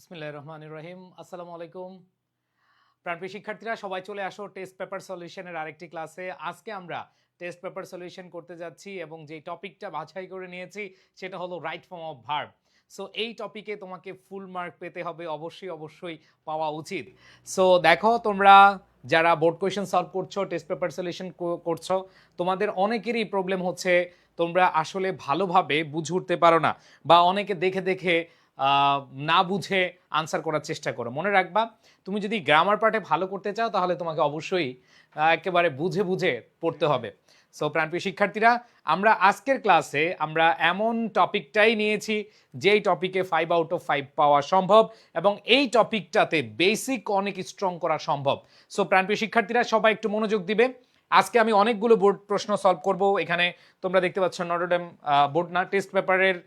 বিসমিল্লাহির রহমানির রহিম। আসসালামু আলাইকুম প্রাণপ্রিয় শিক্ষার্থীরা, সবাই চলে আসো টেস্ট পেপার সলিউশনের আরেকটি ক্লাসে। আজকে আমরা টেস্ট পেপার সলিউশন করতে যাচ্ছি এবং যে টপিকটা বাছাই করে নিয়েছি সেটা হলো right form of verb. So এই টপিকে তোমাকে ফুল মার্ক পেতে হবে, অবশ্যই পাওয়া উচিত। সো দেখো, তোমরা যারা বোর্ড কোয়েশ্চেন সলভ করছো, টেস্ট পেপার সলিউশন করছো, তোমাদের অনেকেরই প্রবলেম হচ্ছে তোমরা আসলে ভালোভাবে বুঝে উঠতে পারো না, বা অনেকে দেখে দেখে না বুঝে আনসার করার চেষ্টা করো। মনে রাখবা, তুমি যদি গ্রামার পার্টে ভালো করতে চাও তাহলে তোমাকে অবশ্যই একেবারে বুঝে বুঝে পড়তে হবে। সো প্রাণপ্রিয় শিক্ষার্থীরা, আমরা আজকের ক্লাসে আমরা এমন টপিকটাই নিয়েছি যেই টপিকে 5 আউট অফ 5 পাওয়া সম্ভব এবং এই টপিকটাতে বেসিক অনেক স্ট্রং করা সম্ভব। সো প্রাণপ্রিয় শিক্ষার্থীরা, সবাই একটু মনোযোগ দিবে। আজকে আমি অনেকগুলো বোর্ড প্রশ্ন সলভ করব। এখানে তোমরা দেখতে পাচ্ছ নটরডেম বোর্ড না, টেস্ট পেপারের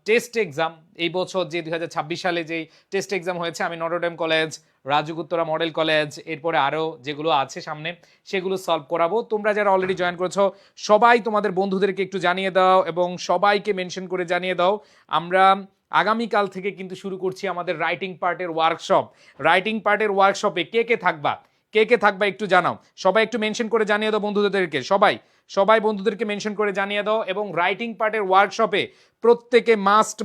টেস্ট এক্সাম এই বছর যে 2026 সালে যেই টেস্ট এক্সাম হয়েছে, আমি নটরডেম কলেজ, রাজুগুত্তরা মডেল কলেজ, এরপরে আরও যেগুলো আছে সামনে সেগুলো সলভ করাবো। তোমরা যারা অলরেডি জয়েন করেছো সবাই তোমাদের বন্ধুদেরকে একটু জানিয়ে দাও এবং সবাইকে মেনশন করে জানিয়ে দাও। আমরা আগামীকাল থেকে কিন্তু শুরু করছি আমাদের রাইটিং পার্টের ওয়ার্কশপ। রাইটিং পার্টের ওয়ার্কশপে কে কে থাকবা, একটু জানাও। সবাই একটু মেনশন করে জানিয়ে দাও বন্ধুদেরকে, সবাই বন্ধুদেরকে মেনশন করে জানিয়ে দাও। এবং রাইটিং পার্টের ওয়ার্কশপে প্রত্যেকে মাস্ট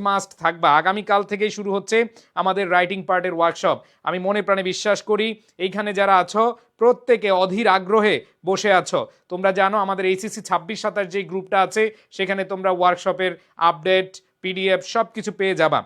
থাকবা। আগামীকাল থেকেই শুরু হচ্ছে আমাদের রাইটিং পার্টের ওয়ার্কশপ। আমি মনে প্রাণে বিশ্বাস করি এইখানে যারা আছো প্রত্যেকে অধীর আগ্রহে বসে আছো। তোমরা জানো আমাদের এইচএসসি 26-27 যে গ্রুপটা আছে সেখানে তোমরা ওয়ার্কশপের আপডেট, পিডিএফ সব কিছু পেয়ে যাবা।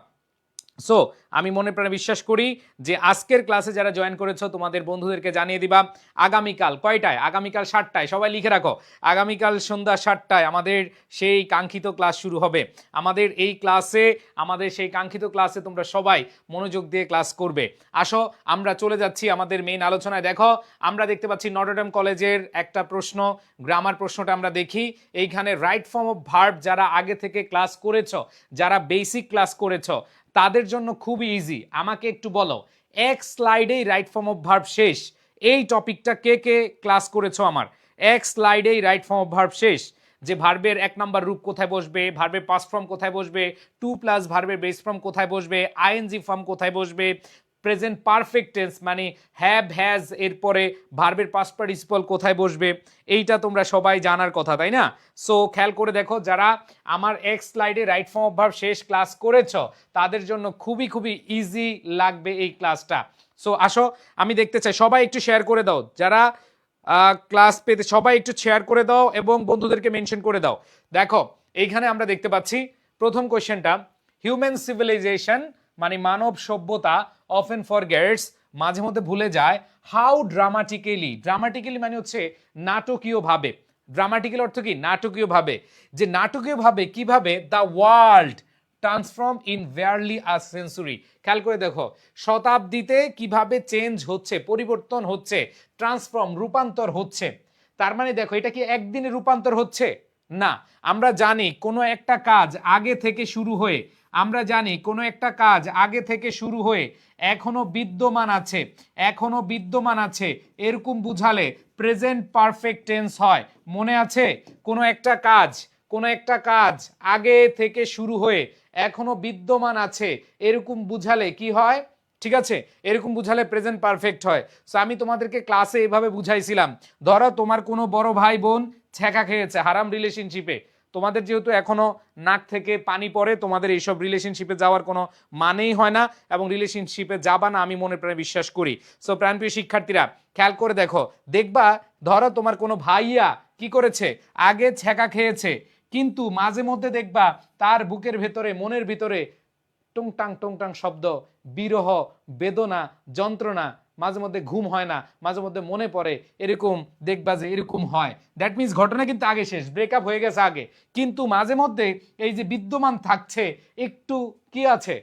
সো আমি মনে প্রাণে বিশ্বাস করি যে আজকের ক্লাসে যারা জয়েন করেছো তোমাদের বন্ধুদেরকে জানিয়ে দিবা আগামীকাল কয়টায়, আগামীকাল 7টায়, সবাই লিখে রাখো, আগামীকাল সন্ধ্যা 7টায় আমাদের সেই কাঙ্ক্ষিত ক্লাস শুরু হবে। আমাদের এই ক্লাসে, আমাদের সেই কাঙ্ক্ষিত ক্লাসে তোমরা সবাই মনোযোগ দিয়ে ক্লাস করবে। আসো আমরা চলে যাচ্ছি আমাদের মেইন আলোচনায়। দেখো, আমরা দেখতে পাচ্ছি নটরডেম কলেজের একটা প্রশ্ন, গ্রামার প্রশ্নটা আমরা দেখি। এইখানে রাইট ফর্ম অফ ভার্ব যারা আগে থেকে ক্লাস করেছো, যারা বেসিক ক্লাস করেছো তাদের জন্য খুবই ইজি। আমাকে একটু বলো, এক স্লাইডেই রাইট ফর্ম অফ ভার্ব শেষ। এই টপিকটা কে কে ক্লাস করেছো আমার? এক স্লাইডেই রাইট ফর্ম অফ ভার্ব শেষ। যে ভার্বের 1 নাম্বার রূপ কোথায় বসবে, ভার্বের পাস্ট ফর্ম কোথায় বসবে, 2+ ভার্বের বেস ফর্ম কোথায় বসবে, আইএনজি ফর্ম কোথায় বসবে, প্রেজেন্ট পারফেক্ট টেন্স মানে হ্যাভ হ্যাজ এরপরে ভার্বের পাস্ট পার্টিসিপল কোথায় বসবে, এইটা তোমরা সবাই জানার কথা, তাই না? সো খেয়াল করে দেখো, যারা আমার এক স্লাইডে রাইট ফর্ম অফ ভার্ব শেষ ক্লাস করেছো তাদের জন্য খুবই ইজি লাগবে এই ক্লাসটা। সো আসো আমি দেখতে চাই, সবাই একটু শেয়ার করে দাও, যারা ক্লাস পেতে সবাই একটু শেয়ার করে দাও এবং বন্ধুদেরকে মেনশন করে দাও। দেখো এইখানে আমরা দেখতে পাচ্ছি প্রথম কোশ্চেনটা, হিউম্যান সিভিলাইজেশন মানে মানব সভ্যতা অফেন ফরগেটস মাঝে মধ্যে ভুলে যায় হাউ ড্রামাটিক্যালি মানে হচ্ছে নাটকীয়ভাবে। ড্রামাটিক্যাল অর্থ কি? নাটকীয়ভাবে। যে নাটকীয়ভাবে কিভাবে the world transform in barely a century. খেয়াল করে দেখো, শতাব্দীতে কিভাবে চেঞ্জ হচ্ছে, পরিবর্তন হচ্ছে, ট্রান্সফর্ম রূপান্তর হচ্ছে। তার মানে দেখো, এটা কি একদিনে রূপান্তর হচ্ছে না। আমরা জানি কোনো একটা কাজ আগে থেকে শুরু হয়ে, আমরা জানি কোনো একটা কাজ আগে থেকে শুরু হয়ে এখনো বিদ্যমান আছে এরকম বুঝালে প্রেজেন্ট পারফেক্ট টেন্স হয়। মনে আছে? কোনো একটা কাজ আগে থেকে শুরু হয়ে এখনো বিদ্যমান আছে এরকম বুঝালে কি হয়? ঠিক আছে, এরকম বুঝালে প্রেজেন্ট পারফেক্ট হয়। সো আমি তোমাদেরকে ক্লাসে এভাবে বুঝাইছিলাম, ধরো তোমার কোনো বড় ভাই বোন ছ্যাঁকা খেয়েছে হারাম রিলেশনশিপে, তোমাদের যেহেতু এখনো নাক থেকে পানি পড়ে, তোমাদের এইসব রিলেশনশিপে যাওয়ার কোনো মানেই হয় না এবং রিলেশনশিপে যাবা না, আমি মনে প্রাণে বিশ্বাস করি। সো প্রাণপ্রিয় শিক্ষার্থীরা খেয়াল করে দেখো, দেখবা ধরো তোমার কোনো ভাইয়া কি করেছে, আগে ছ্যাঁকা খেয়েছে, কিন্তু মাঝে মধ্যে দেখবা তার বুকের ভেতরে, মনের ভিতরে টুংটাং শব্দ, বিরহ, বেদনা, যন্ত্রণা, মাঝে মধ্যে ঘুম হয় না, মাঝে মধ্যে মনে পড়ে, এরকম দেখবা যে এরকম হয়। দ্যাট মিনস ঘটনা কিন্তু আগে শেষ, ব্রেকআপ হয়ে গেছে আগে, কিন্তু মাঝে মধ্যে এই যে বিদ্যমান থাকছে, একটু কি আছে,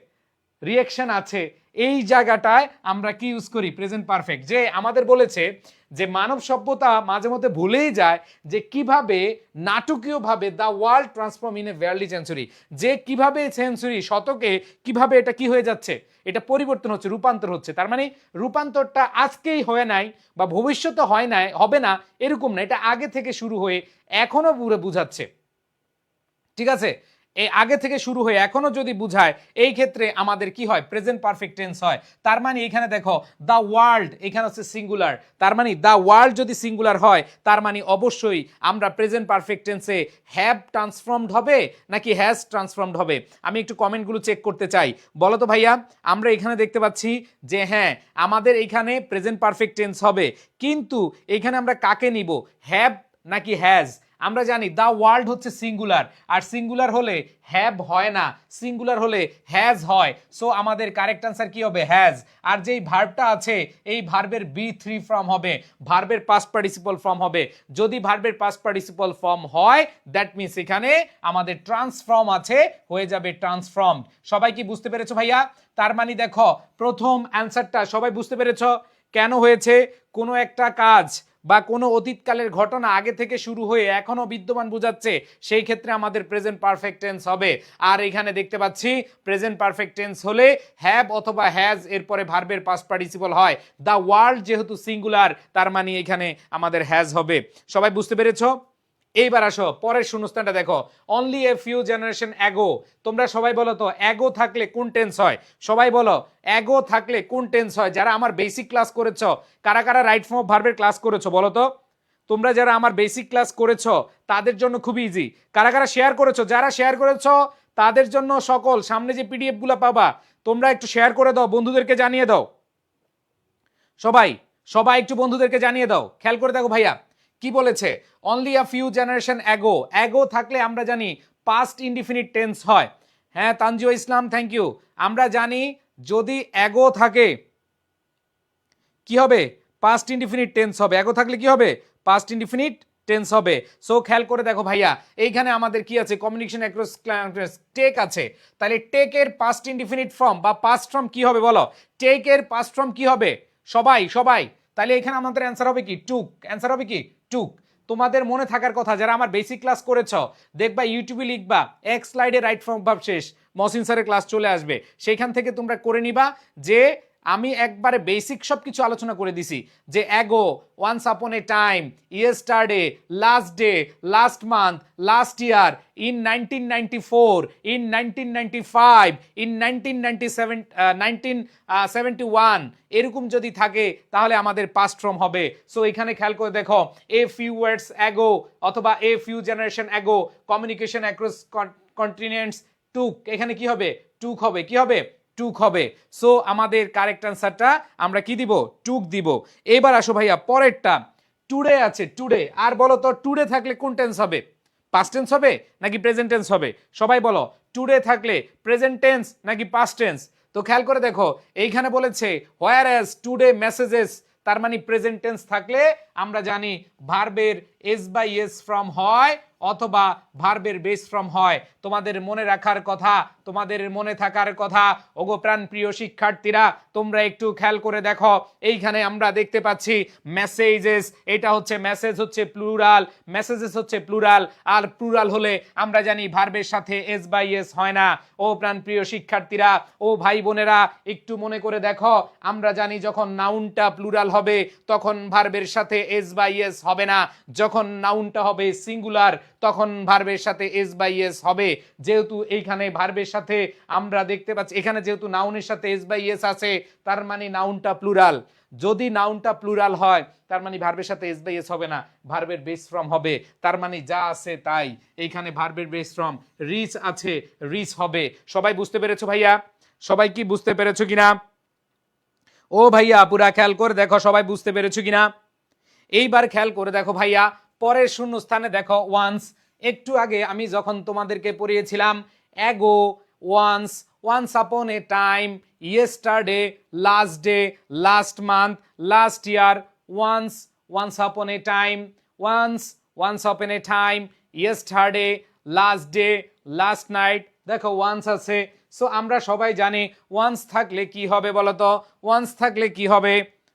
রিঅ্যাকশন আছে। এই জায়গাটায় আমরা কি ইউজ করি? Present perfect. যে আমাদের বলেছে যে মানব সভ্যতা মাঝে মধ্যে ভুলেই যায় যে কিভাবে নাটকীয়ভাবে the world transform in a barely century, যে কিভাবে সেঞ্চুরি, শতকে কিভাবে এটা কি হয়ে যাচ্ছে, এটা পরিবর্তন হচ্ছে, রূপান্তর হচ্ছে। তার মানে রূপান্তরটা আজকেই হয়ে নাই বা ভবিষ্যতে হয় নাই, হবে না এরকম না, এটা আগে থেকে শুরু হয়ে এখনো পুরো বুঝাচ্ছে। ঠিক আছে, এই আগে থেকে শুরু হয়ে এখনো যদি বুঝায়, এই ক্ষেত্রে আমাদের কি হয়, প্রেজেন্ট পারফেক্ট টেন্স হয়। তার মানে এখানে দেখো দ্য ওয়ার্ল্ড, এখানে হচ্ছে সিঙ্গুলার, তার মানে দ্য ওয়ার্ল্ড যদি সিঙ্গুলার হয় তার মানে অবশ্যই আমরা প্রেজেন্ট পারফেক্ট টেন্সে হ্যাভ ট্রান্সফর্মড হবে নাকি হ্যাজ ট্রান্সফর্মড হবে। আমি একটু কমেন্টগুলো চেক করতে চাই, বলো তো ভাইয়া। আমরা এখানে দেখতে পাচ্ছি যে হ্যাঁ আমাদের এখানে প্রেজেন্ট পারফেক্ট টেন্স হবে, কিন্তু এখানে আমরা কাকে নিব, হ্যাভ নাকি হ্যাজ। আমরা জানি দ্য ওয়ার্ল্ড হচ্ছে সিঙ্গুলার, আর সিঙ্গুলার হলে হ্যাভ হয় না, সিঙ্গুলার হলে হ্যাজ হয়। সো আমাদের কারেক্ট আনসার কি হবে, হ্যাজ। আর যেই ভার্বটা আছে এই ভার্বের B3 ফর্ম হবে, ভার্বের পাস্ট পার্টিসিপল ফর্ম হবে। যদি ভার্বের পাস্ট পার্টিসিপল ফর্ম হয় দ্যাট মিন্স এখানে আমাদের ট্রান্সফর্ম আছে, হয়ে যাবে ট্রান্সফর্মড। সবাই কি বুঝতে পেরেছো ভাইয়া? তার মানে দেখো প্রথম অ্যান্সারটা সবাই বুঝতে পেরেছো কেন হয়েছে, কোনো একটা কাজ বা কোনো অতীতকালের ঘটনা আগে থেকে শুরু হয়ে এখনো বিদ্যমান বোঝাচ্ছে, সেই ক্ষেত্রে আমাদের প্রেজেন্ট পারফেক্ট টেন্স হবে। আর এখানে দেখতে পাচ্ছি প্রেজেন্ট পারফেক্ট টেন্স হলে হ্যাভ অথবা হ্যাজ এরপরে ভার্বের পাস্ট পার্টিসিপল হয়। দ্য ওয়ার্ল্ড যেহেতু সিঙ্গুলার তার মানে এখানে আমাদের হ্যাজ হবে। সবাই বুঝতে পেরেছো? এইবার আসো পরের শূন্যস্থানটা দেখো, only a few generation ago. তোমরা সবাই বলো তো অ্যাগো থাকলে কোন টেন্স হয়, সবাই বলো অ্যাগো থাকলে কোন টেন্স হয়। যারা আমার বেসিক ক্লাস করেছো, কারা কারা রাইট ফর্ম অফ ভার্বের ক্লাস করেছো বলো তো। তোমরা যারা আমার বেসিক ক্লাস করেছো তাদের জন্য খুব ইজি। কারা কারা শেয়ার করেছো, যারা শেয়ার করেছো তাদের জন্য সকল সামনে যে পিডিএফ গুলো পাবা তোমরা একটু শেয়ার করে দাও, বন্ধুদেরকে জানিয়ে দাও। সবাই সবাই একটু বন্ধুদেরকে জানিয়ে দাও। খেয়াল করে দেখো ভাইয়া কি বলেছে, only a few generation ago. Ago থাকলে আমরা জানি পাস্ট ইনডিফিনিট টেন্স হয়। হ্যাঁ তানজিও ইসলাম থ্যাংক ইউ। আমরা জানি যদি অ্যাগো থাকে কি হবে, পাস্ট ইনডিফিনিট টেন্স হবে। অ্যাগো থাকলে কি হবে, পাস্ট ইনডিফিনিট টেন্স হবে। সো খেয়াল করে দেখো ভাইয়া এইখানে আমাদের কি আছে, কমিউনিকেশন অ্যাক্রস টেক আছে। তাহলে টেকের পাস্ট ইনডিফিনিট ফর্ম বা পাস্ট ফর্ম কি হবে বলো, টেকের পাস্ট ফর্ম কি হবে সবাই সবাই। তাহলে এখানে আমাদের অ্যান্সার হবে কি, টুক। অ্যান্সার হবে কি, টুক। তোমাদের মনে থাকার কথা যারা আমার বেসিক ক্লাস করেছ, দেখবা ইউটিউবে লিখবা এক স্লাইডে রাইট ফর্ম ভাব শেষ, মহসিন স্যারের ক্লাস চলে আসবে, সেইখান থেকে তোমরা করে নিবা যে আমি একবারে বেসিক সব কিছু আলোচনা করে দিছি। যে ago, once upon a time, yesterday, last day, last month, last year, in 1994, in 1995, in 1971 এরকম যদি থাকে তাহলে আমাদের পাস্ট ফর্ম হবে। সো এখানে খেয়াল করে দেখো এ ফিউ ওয়ার্ডস অ্যাগো অথবা a few generation ago, communication across continents took, এখানে কি হবে, টুক হবে। কি হবে, টুক হবে। সো আমাদের কারেক্ট আনসারটা আমরা কি দিব, টুক দিব। এবার আসো ভাইয়া পরেরটা, টুডে আছে, টুডে। আর বলো তো টুডে থাকলে কোন টেন্স হবে, পাস্ট টেন্স হবে নাকি প্রেজেন্ট টেন্স হবে, সবাই বলো টুডে থাকলে প্রেজেন্ট টেন্স নাকি পাস্ট টেন্স। তো খেয়াল করে দেখো এইখানে বলেছে হোয়ার অ্যাজ টুডে মেসেজেস, তার মানে প্রেজেন্ট টেন্স থাকলে আমরা জানি ভার্বের এস বাই এস ফর্ম হয় অথবা ভার্বের বেস ফর্ম হয়। তোমাদের মনে রাখার কথা, তোমাদের মনে থাকার কথা ওগো প্রাণ প্রিয় শিক্ষার্থীরা, তোমরা একটু খেয়াল করে দেখো এইখানে আমরা দেখতে পাচ্ছি মেসেজেস, এটা হচ্ছে মেসেজ হচ্ছে প্লুরাল, মেসেজেস হচ্ছে প্লুরাল, আর প্লুরাল হলে আমরা জানি ভার্বের সাথে এস বাই এস হয় না। ও প্রাণ প্রিয় শিক্ষার্থীরা, ও ভাই বোনেরা একটু মনে করে দেখো, আমরা জানি যখন নাউনটা প্লুরাল হবে তখন ভার্বের সাথে এস বাই এস হবে না, যখন নাউনটা হবে সিঙ্গুলার তখন ভার্বের সাথে এস বাই এস হবে। যেহেতু এইখানে ভার্বের সাথে আমরা দেখতে পাচ্ছি, এখানে যেহেতু নাউনের সাথে এস বাই এস আছে তার মানে নাউনটা প্লুরাল। যদি নাউনটা প্লুরাল হয় তার মানে ভার্বের সাথে এস বাই এস হবে না, ভার্বের বেস ফর্ম হবে। তার মানে যা আছে তাই, এইখানে ভার্বের বেস ফর্ম রিচ আছে, রিচ হবে। সবাই বুঝতে পেরেছো ভাইয়া? সবাই কি বুঝতে পেরেছো কিনা? ও ভাইয়া পুরা খেয়াল করে দেখো সবাই বুঝতে পেরেছো কিনা। এইবার খেয়াল করে দেখো ভাইয়া পরের শূন্য স্থানে দেখো ওয়ান্স। একটু আগে আমি যখন তোমাদেরকে পড়িয়েছিলাম ago, once, once upon a time, yesterday, last day, last month, last year, once, once upon a time, once, once upon a time, yesterday, last day, last night, দেখো ওয়ান্স আছে। সো আমরা সবাই জানি ওয়ান্স থাকলে কি হবে বলতো, once থাকলে কি হবে,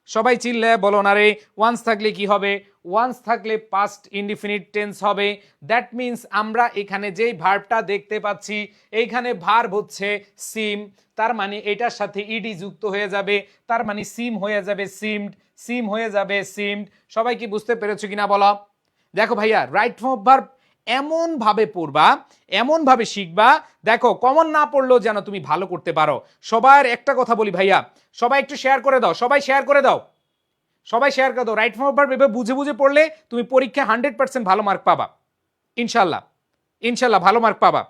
সবাই চিল্লে বলো না রে, ওয়ান্স থাকলে কি হবে, ওয়ান্স থাকলে পাস্ট ইনডিফিনিট টেন্স হবে। দ্যাট মিন্স আমরা এখানে যেই ভার্বটা দেখতে পাচ্ছি এইখানে ভার্ব হচ্ছে সিম, তার মানে এটার সাথে ইডি যুক্ত হয়ে যাবে, তার মানে সিম হয়ে যাবে সিমড, সিম হয়ে যাবে সিমড। সবাই কি বুঝতে পেরেছো কিনা বলো? দেখো ভাইয়া রাইট ফর্ম অফ ভার্ব এমন ভাবে পড়বা, এমন ভাবে শিখবা, দেখো কমন না পড়লেও যেন তুমি ভালো করতে পারো। সবার একটা কথা বলি ভাইয়া, সবাই একটু শেয়ার করে দাও, সবাই শেয়ার করে দাও, সবাই শেয়ার করে দাও। রাইট ফ্রম ভার্ব এভাবে বুঝে বুঝে পড়লে তুমি পরীক্ষায় 100% ভালো মার্ক পাবা, ইনশাল্লাহ, ইনশাল্লাহ ভালো মার্ক পাবা।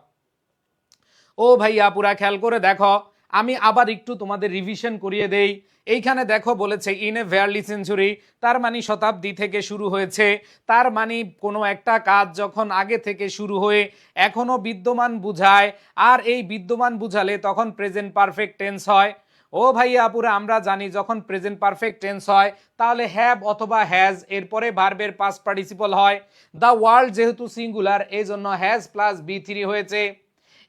ও ভাইয়া পুরা খেয়াল করে দেখো, আমি আবার একটু তোমাদের রিভিশন করিয়ে দেই। এইখানে দেখো বলেছে ইন এ ভেয়ারলি সেঞ্চুরি, তার মানে শতাব্দী থেকে শুরু হয়েছে, তার মানে কোনো একটা কাজ যখন আগে থেকে শুরু হয়ে এখনো বিদ্যমান বুঝায়, আর এই বিদ্যমান বুঝালে তখন প্রেজেন্ট পারফেক্ট টেন্স হয়। ও ভাইয়া আপুরা আমরা জানি যখন প্রেজেন্ট পারফেক্ট টেন্স হয় তাহলে হ্যাভ অথবা হ্যাজ এরপরে ভার্বের পাস্ট পার্টিসিপল হয়। দ্য ওয়ার্ল্ড যেহেতু সিঙ্গুলার এই জন্য হ্যাজ প্লাস বি3 হয়েছে।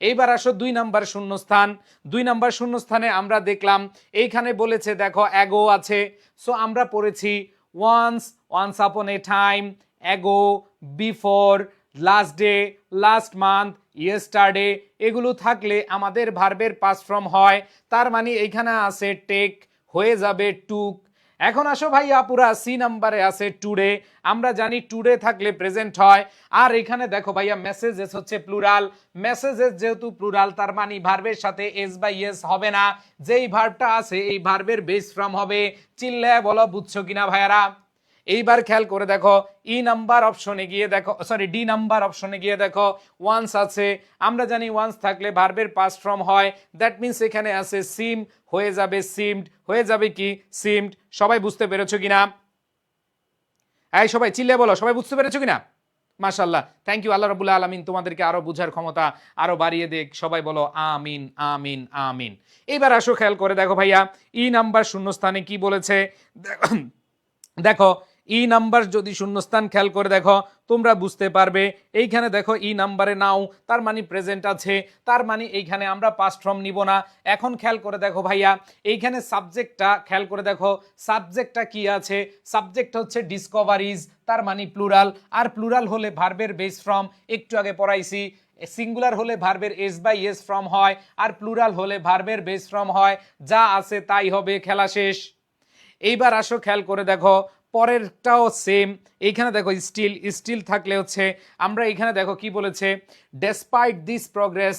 এইবার আসো 2 নাম্বার শূন্যস্থান। 2 নাম্বার শূন্যস্থানে আমরা দেখলাম এইখানে বলেছে দেখো অ্যাগো আছে, সো আমরা পড়েছি once, once upon a time, ago, before, last day, last month, yesterday, এগুলো থাকলে আমাদের ভার্বের পাস্ট ফর্ম হয়। তার মানে এইখানে আছে টেক, হয়ে যাবে টুক। এখন আসো ভাইয়া পুরা সি নাম্বারে আছে টুডে, আমরা জানি টুডে থাকলে প্রেজেন্ট হয়। আর এখানে দেখো ভাইয়া মেসেজেস হচ্ছে প্লুরাল, মেসেজেস যেহেতু প্লুরাল তার মানে ভার্বের সাথে এস বা ইয়েস হবে না, যেই ভার্বটা আছে এই ভার্বের বেস ফর্ম হবে। চিল্লায় বলো বুঝছো কিনা ভাইয়ারা? এইবার খেয়াল করে দেখো ই নাম্বার অপশনে গিয়ে দেখো, সরি ডি নাম্বার অপশনে গিয়ে দেখো ওয়ান্স আছে, আমরা জানি ওয়ান্স থাকলে ভার্বের পাস্ট ফর্ম হয়, দ্যাট মিন্স এখানে আছে সিম, হয়ে যাবে সিমড, হয়ে যাবে কি সিমড। সবাই বুঝতে পেরেছো কিনা? এই সবাই চিল্লে বলো সবাই বুঝতে পেরেছো কিনা? মাশাআল্লাহ, থ্যাংক ইউ। আল্লাহ রাব্বুল আলামিন তোমাদেরকে আরো বুঝার ক্ষমতা আরো বাড়িয়ে দেখ, সবাই বলো আমিন আমিন আমিন। এবার আসো খেয়াল করে দেখো ভাইয়া ই নাম্বার শূন্যস্থানে কি বলেছে, দেখো ই নাম্বার যদি শূন্যস্থান খেয়াল করে দেখো তোমরা বুঝতে পারবে। এইখানে দেখো ই নাম্বারে নাও তার মানে প্রেজেন্ট আছে, তার মানে এইখানে আমরা পাস্ট ফর্ম নিব না। এখন খেয়াল করে দেখো ভাইয়া এইখানে সাবজেক্টটা খেয়াল করে দেখো, সাবজেক্টটা কি আছে, সাবজেক্ট হচ্ছে ডিসকভারিজ, তার মানে প্লুরাল, আর প্লুরাল হলে ভার্বের বেস ফর্ম, একটু আগে পড়াইছি। সিঙ্গুলার হলে ভার্বের এস বাই এস ফর্ম হয়, আর প্লুরাল হলে ভার্বের বেস ফর্ম হয়। যা আছে তাই হবে, খেলা শেষ। এইবার আসো খেয়াল করে দেখো পরেরটাও সেম। এইখানে দেখো স্টিল, স্টিল থাকলে হচ্ছে আমরা এখানে দেখো কি বলেছে, despite this progress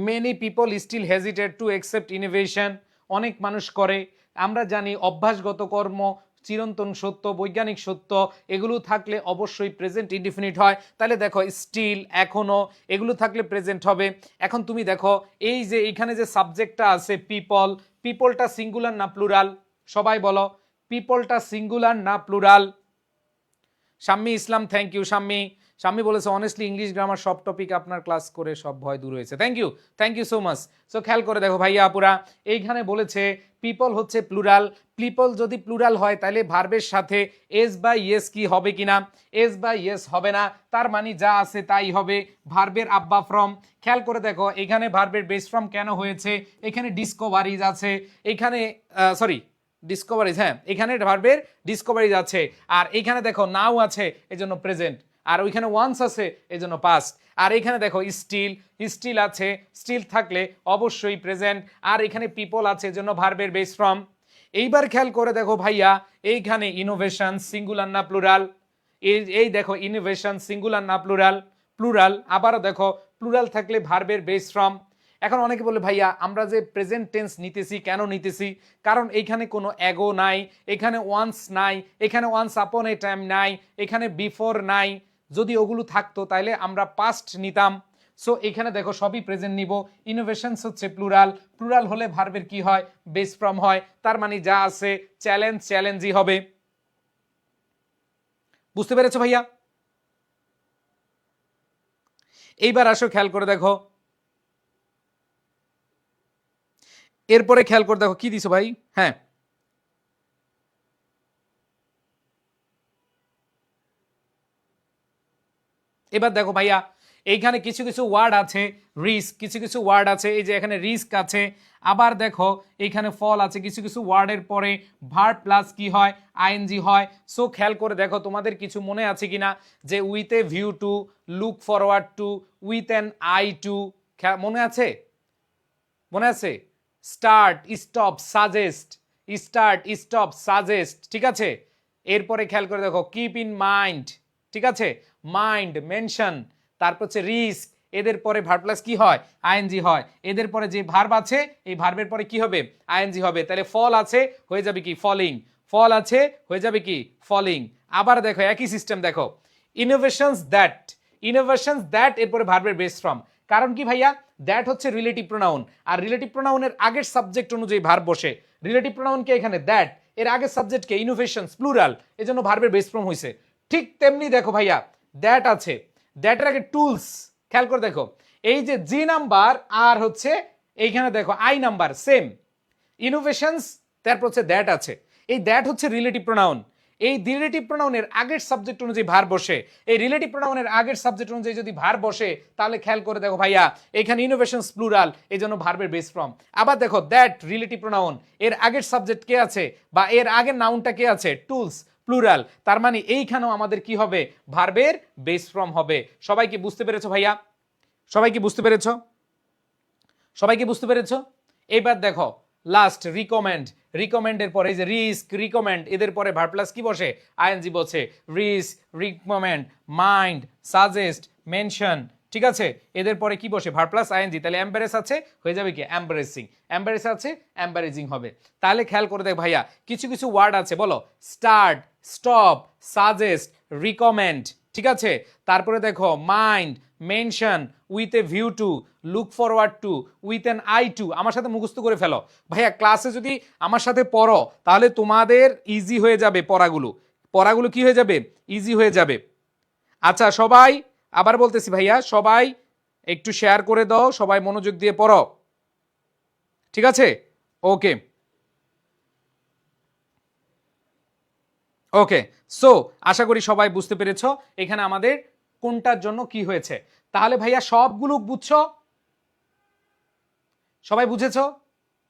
many people still hesitate to accept innovation, অনেক মানুষ করে, আমরা জানি অভ্যাসগত কর্ম চিরন্তন সত্য, বৈজ্ঞানিক সত্য, এগুলো থাকলে অবশ্যই প্রেজেন্ট ইনডিফিনিট হয়। তাহলে দেখো স্টিল, এখনো, এগুলো থাকলে প্রেজেন্ট হবে। এখন তুমি দেখো এই যে এখানে যে সাবজেক্টটা আছে পিপল, পিপলটা সিঙ্গুলার না প্লুরাল? সবাই বলো পিপলটা সিঙ্গুলার না plural? Shammi Islam, thank you Shammi. Shammi বলেছে অনেস্টলি ইংলিশ গ্রামার সব টপিক আপনার ক্লাস করে সব ভয় দূর হয়েছে, thank you so much. So খেয়াল করে দেখো ভাইয়া আপুরা এইখানে বলেছে পিপল হচ্ছে প্লুরাল, পিপল যদি প্লুরাল হয় তাহলে ভার্বের সাথে এস বা ইয়েস কি হবে কিনা, এস বা ইয়েস হবে না, তার মানে যা আছে তাই হবে, ভার্বের আব্বা ফর্ম। খেয়াল করে দেখো এখানে ভার্বের বেস ফর্ম কেন হয়েছে, এখানে ডিসকভারিজ আছে, এখানে সরি ডিসকভারিজ, হ্যাঁ এখানে ভার্বের ডিসকভারিজ আছে, আর এখানে দেখো নাও আছে এজন্য প্রেজেন্ট, আর ওইখানে ওয়ান্স আছে এজন্য পাস্ট, আর এখানে দেখো স্টিল, স্টিল আছে, স্টিল থাকলে অবশ্যই প্রেজেন্ট, আর এখানে পিপল আছে এজন্য ভার্বের বেস ফর্ম। এইবার খেয়াল করে দেখো ভাইয়া এইখানে ইনোভেশন সিঙ্গুলার না প্লুরাল, এই দেখো ইনোভেশন সিঙ্গুলার না প্লুরাল, প্লুরাল, আবারও দেখো প্লুরাল থাকলে ভার্বের বেস ফর্ম। এখন অনেকে বলে ভাইয়া আমরা যে প্রেজেন্ট টেন্স নিতেছি কেন নিতেছি, কারণ এইখানে কোনো অ্যাগো নাই, এখানে ওয়ান্স নাই, এখানে ওয়ান্স আপন এ টাইম নাই, এখানে বিফোর নাই, যদি ওগুলো থাকতো তাহলে আমরা পাস্ট নিতাম। সো এখানে দেখো সবই প্রেজেন্ট নিব। ইনোভেশনস হচ্ছে প্লুরাল, প্লুরাল হলে ভার্বের কি হয় বেস ফর্ম হয়, তার মানে যা আছে চ্যালেঞ্জ, চ্যালেঞ্জই হবে। বুঝতে পেরেছো ভাইয়া? এইবার আসো খেয়াল করে দেখো এরপরে খেয়াল করে দেখো কি দিছো ভাই, হ্যাঁ এবার দেখো ভাইয়া এইখানে কিছু কিছু ওয়ার্ড আছে, রিস্ক, কিছু কিছু ওয়ার্ড আছে, এই যে এখানে রিস্ক আছে, আবার দেখো এইখানে ফল আছে, কিছু কিছু ওয়ার্ডের পরে ভার্ব প্লাস কি হয় আইএনজি হয়। সো খেয়াল করে দেখো তোমাদের কিছু মনে আছে কিনা, যে with a view to, look forward to, with an eye to, মনে আছে? মনে আছে? Start, stop, suggest, start, stop, suggest, ঠিক আছে। এরপরে খেয়াল করে দেখো কিপ ইন মাইন্ড, ঠিক আছে, মাইন্ড, মেনশন, তারপর হচ্ছে রিস্ক, এদের পরে ভার্ব প্লাস কি হয়, আইএনজি হয়। এদের পরে যে ভার্ব আছে এই ভার্বের পরে কি হবে, আইএনজি হবে। তাহলে ফল আছে হয়ে যাবে কি ফলিং, ফল আছে হয়ে যাবে কি ফলিং। আবার দেখো একই সিস্টেম, দেখো ইনোভেশনস দ্যাট, ইনোভেশনস দ্যাট এরপরে ভার্বের বেস ফর্ম। কারণ কি ভাইয়া, দ্যাট হচ্ছে রিলেটিভ প্রোনাউন, আর রিলেটিভ প্রোনাউনের আগের সাবজেক্ট অনুযায়ী ভার্ব বসে। রিলেটিভ প্রোনাউন কে এখানে দ্যাট, এর আগের সাবজেক্টকে ইনোভেশনস প্লুরাল, এজন্য ভার্বের বেস ফর্ম হইছে। ঠিক তেমনি দেখো ভাইয়া দ্যাট আছে, দ্যাটের আগে টুলস, খেয়াল করে দেখো এই যে জি নাম্বার আর হচ্ছে এইখানে দেখো আই নাম্বার সেম, ইনোভেশনস তারপর হচ্ছে দ্যাট আছে। এই দ্যাট হচ্ছে রিলেটিভ প্রোনাউন, এই রিলেটিভ প্রোনাউনের আগের সাবজেক্ট অনুযায়ী ভার বসে। এই রিলেটিভ প্রোনাউনের আগের সাবজেক্ট অনুযায়ী যদি ভার বসে তাহলে খেয়াল করে দেখো ভাইয়া এখানে ইনোভেশনস প্লুরাল, এই জন্য ভার্বের বেস ফর্ম। আবার দেখো দ্যাট রিলেটিভ প্রোনাউন, এর আগের সাবজেক্ট কে আছে বা এর আগের নাউনটা কে আছে, টুলস প্লুরাল, তার মানে এইখানেও আমাদের কি হবে, ভার্বের বেস ফর্ম হবে। সবাই কি বুঝতে পেরেছো ভাইয়া, সবাই কি বুঝতে পেরেছো, সবাই কি বুঝতে পেরেছো? এবার দেখো লাস্ট রিকমেন্ড, রিকমেন্ডের পরে এই যে রিস্ক রিকমেন্ড, এদের পরে ভার্ব প্লাস কি বসে, আইএনজি বসে। Risk recommend mind suggest mention, ঠিক আছে, এদের পরে কি বসে, ভার্ব প্লাস আইএনজি। তাহলে এম্বারেস আছে হয়ে যাবে কি এম্বারেসিং, এম্বারেস আছে এম্বারেজিং হবে। তাহলে খেয়াল করে দেখ ভাইয়া কিছু কিছু ওয়ার্ড আছে, বলো স্টার্ট, স্টপ, সাজেস্ট, রিকমেন্ড, ঠিক আছে। তারপরে দেখো mind, mention, with a view to, look forward to, with an eye to. আমার সাথে মুখস্থ করে ফেলো ভাইয়া, ক্লাসে যদি আমার সাথে পড়ো তাহলে তোমাদের ইজি হয়ে যাবে, পড়াগুলো পড়াগুলো কি হয়ে যাবে, ইজি হয়ে যাবে। আচ্ছা সবাই, আবার বলতেছি ভাইয়া সবাই একটু শেয়ার করে দাও, সবাই মনোযোগ দিয়ে পড়ো, ঠিক আছে। ওকে ওকে, সো আশা করি সবাই বুঝতে পেরেছো এখানে আমাদের কোনটার জন্য কি হয়েছে। তাহলে ভাইয়া সবগুলো বুঝছো, সবাই বুঝেছো?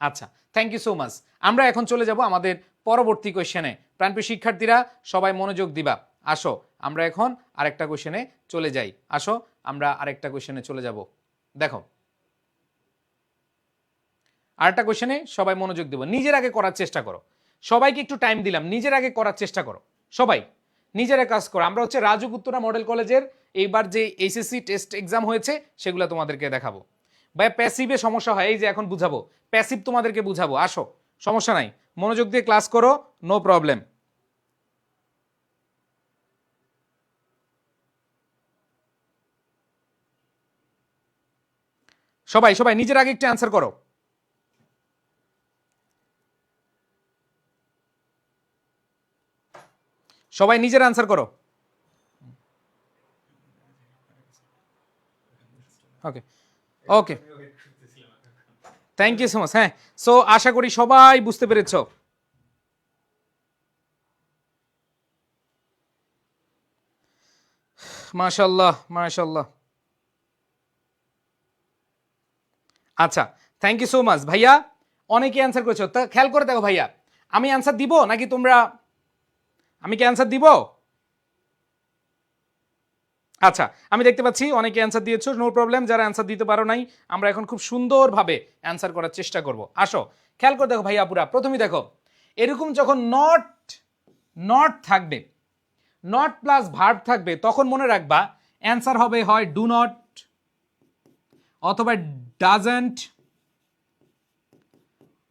আচ্ছা থ্যাংক ইউ সো মাচ। আমরা এখন চলে যাব আমাদের পরবর্তী কোয়েশ্চেনে। প্রাণপ্রিয় শিক্ষার্থীরা সবাই মনোযোগ দিবা, আসো আমরা এখন আরেকটা কোয়েশ্চেনে চলে যাই। আসো আমরা আরেকটা কোয়েশ্চেনে চলে যাব। দেখো আরেকটা কোয়েশ্চেনে সবাই মনোযোগ দিব, নিজের আগে করার চেষ্টা করো। সবাইকে একটু টাইম দিলাম, নিজের আগে করার চেষ্টা করো, সবাই নিজেরা কাজ করো। আমরা হচ্ছে রাজুক উত্তরা মডেল কলেজের এইবার যে এইচএসসি টেস্ট এক্সাম হয়েছে সেগুলো তোমাদেরকে দেখাবো। ভাই প্যাসিভে সমস্যা হয়, এই যে এখন বুঝাবো প্যাসিভ তোমাদেরকে বুঝাবো, আসো সমস্যা নাই, মনোযোগ দিয়ে ক্লাস করো, নো প্রবলেম। সবাই সবাই নিজের আগে একটু অ্যান্সার করো। সবাই নিজের অ্যান্সার করো। Okay okay thank you so much. হ্যাঁ, সো আশা করি সবাই বুঝতে পেরেছো। মাশাআল্লাহ মাশাআল্লাহ। আচ্ছা থ্যাংক ইউ সো মাচ ভাইয়া, অনেকে অ্যান্সার করেছো। তা খেয়াল করে দেখো ভাইয়া, আমি অ্যান্সার দিব নাকি তোমরা, আমি কি অ্যান্সার দিব? আচ্ছা আমি দেখতে পাচ্ছি অনেকে অ্যান্সার দিয়েছো, নো প্রবলেম। যারা অ্যান্সার দিতে পারো নাই আমরা এখন খুব সুন্দরভাবে অ্যান্সার করার চেষ্টা করব। আসো খেয়াল করে দেখো ভাইয়া আপুরা, প্রথমেই দেখো এরকম যখন নট নট থাকবে, নট প্লাস ভার্ব থাকবে, তখন মনে রাখবা অ্যান্সার হবে হয় ডু নট, অথবা ডাজেন্ট,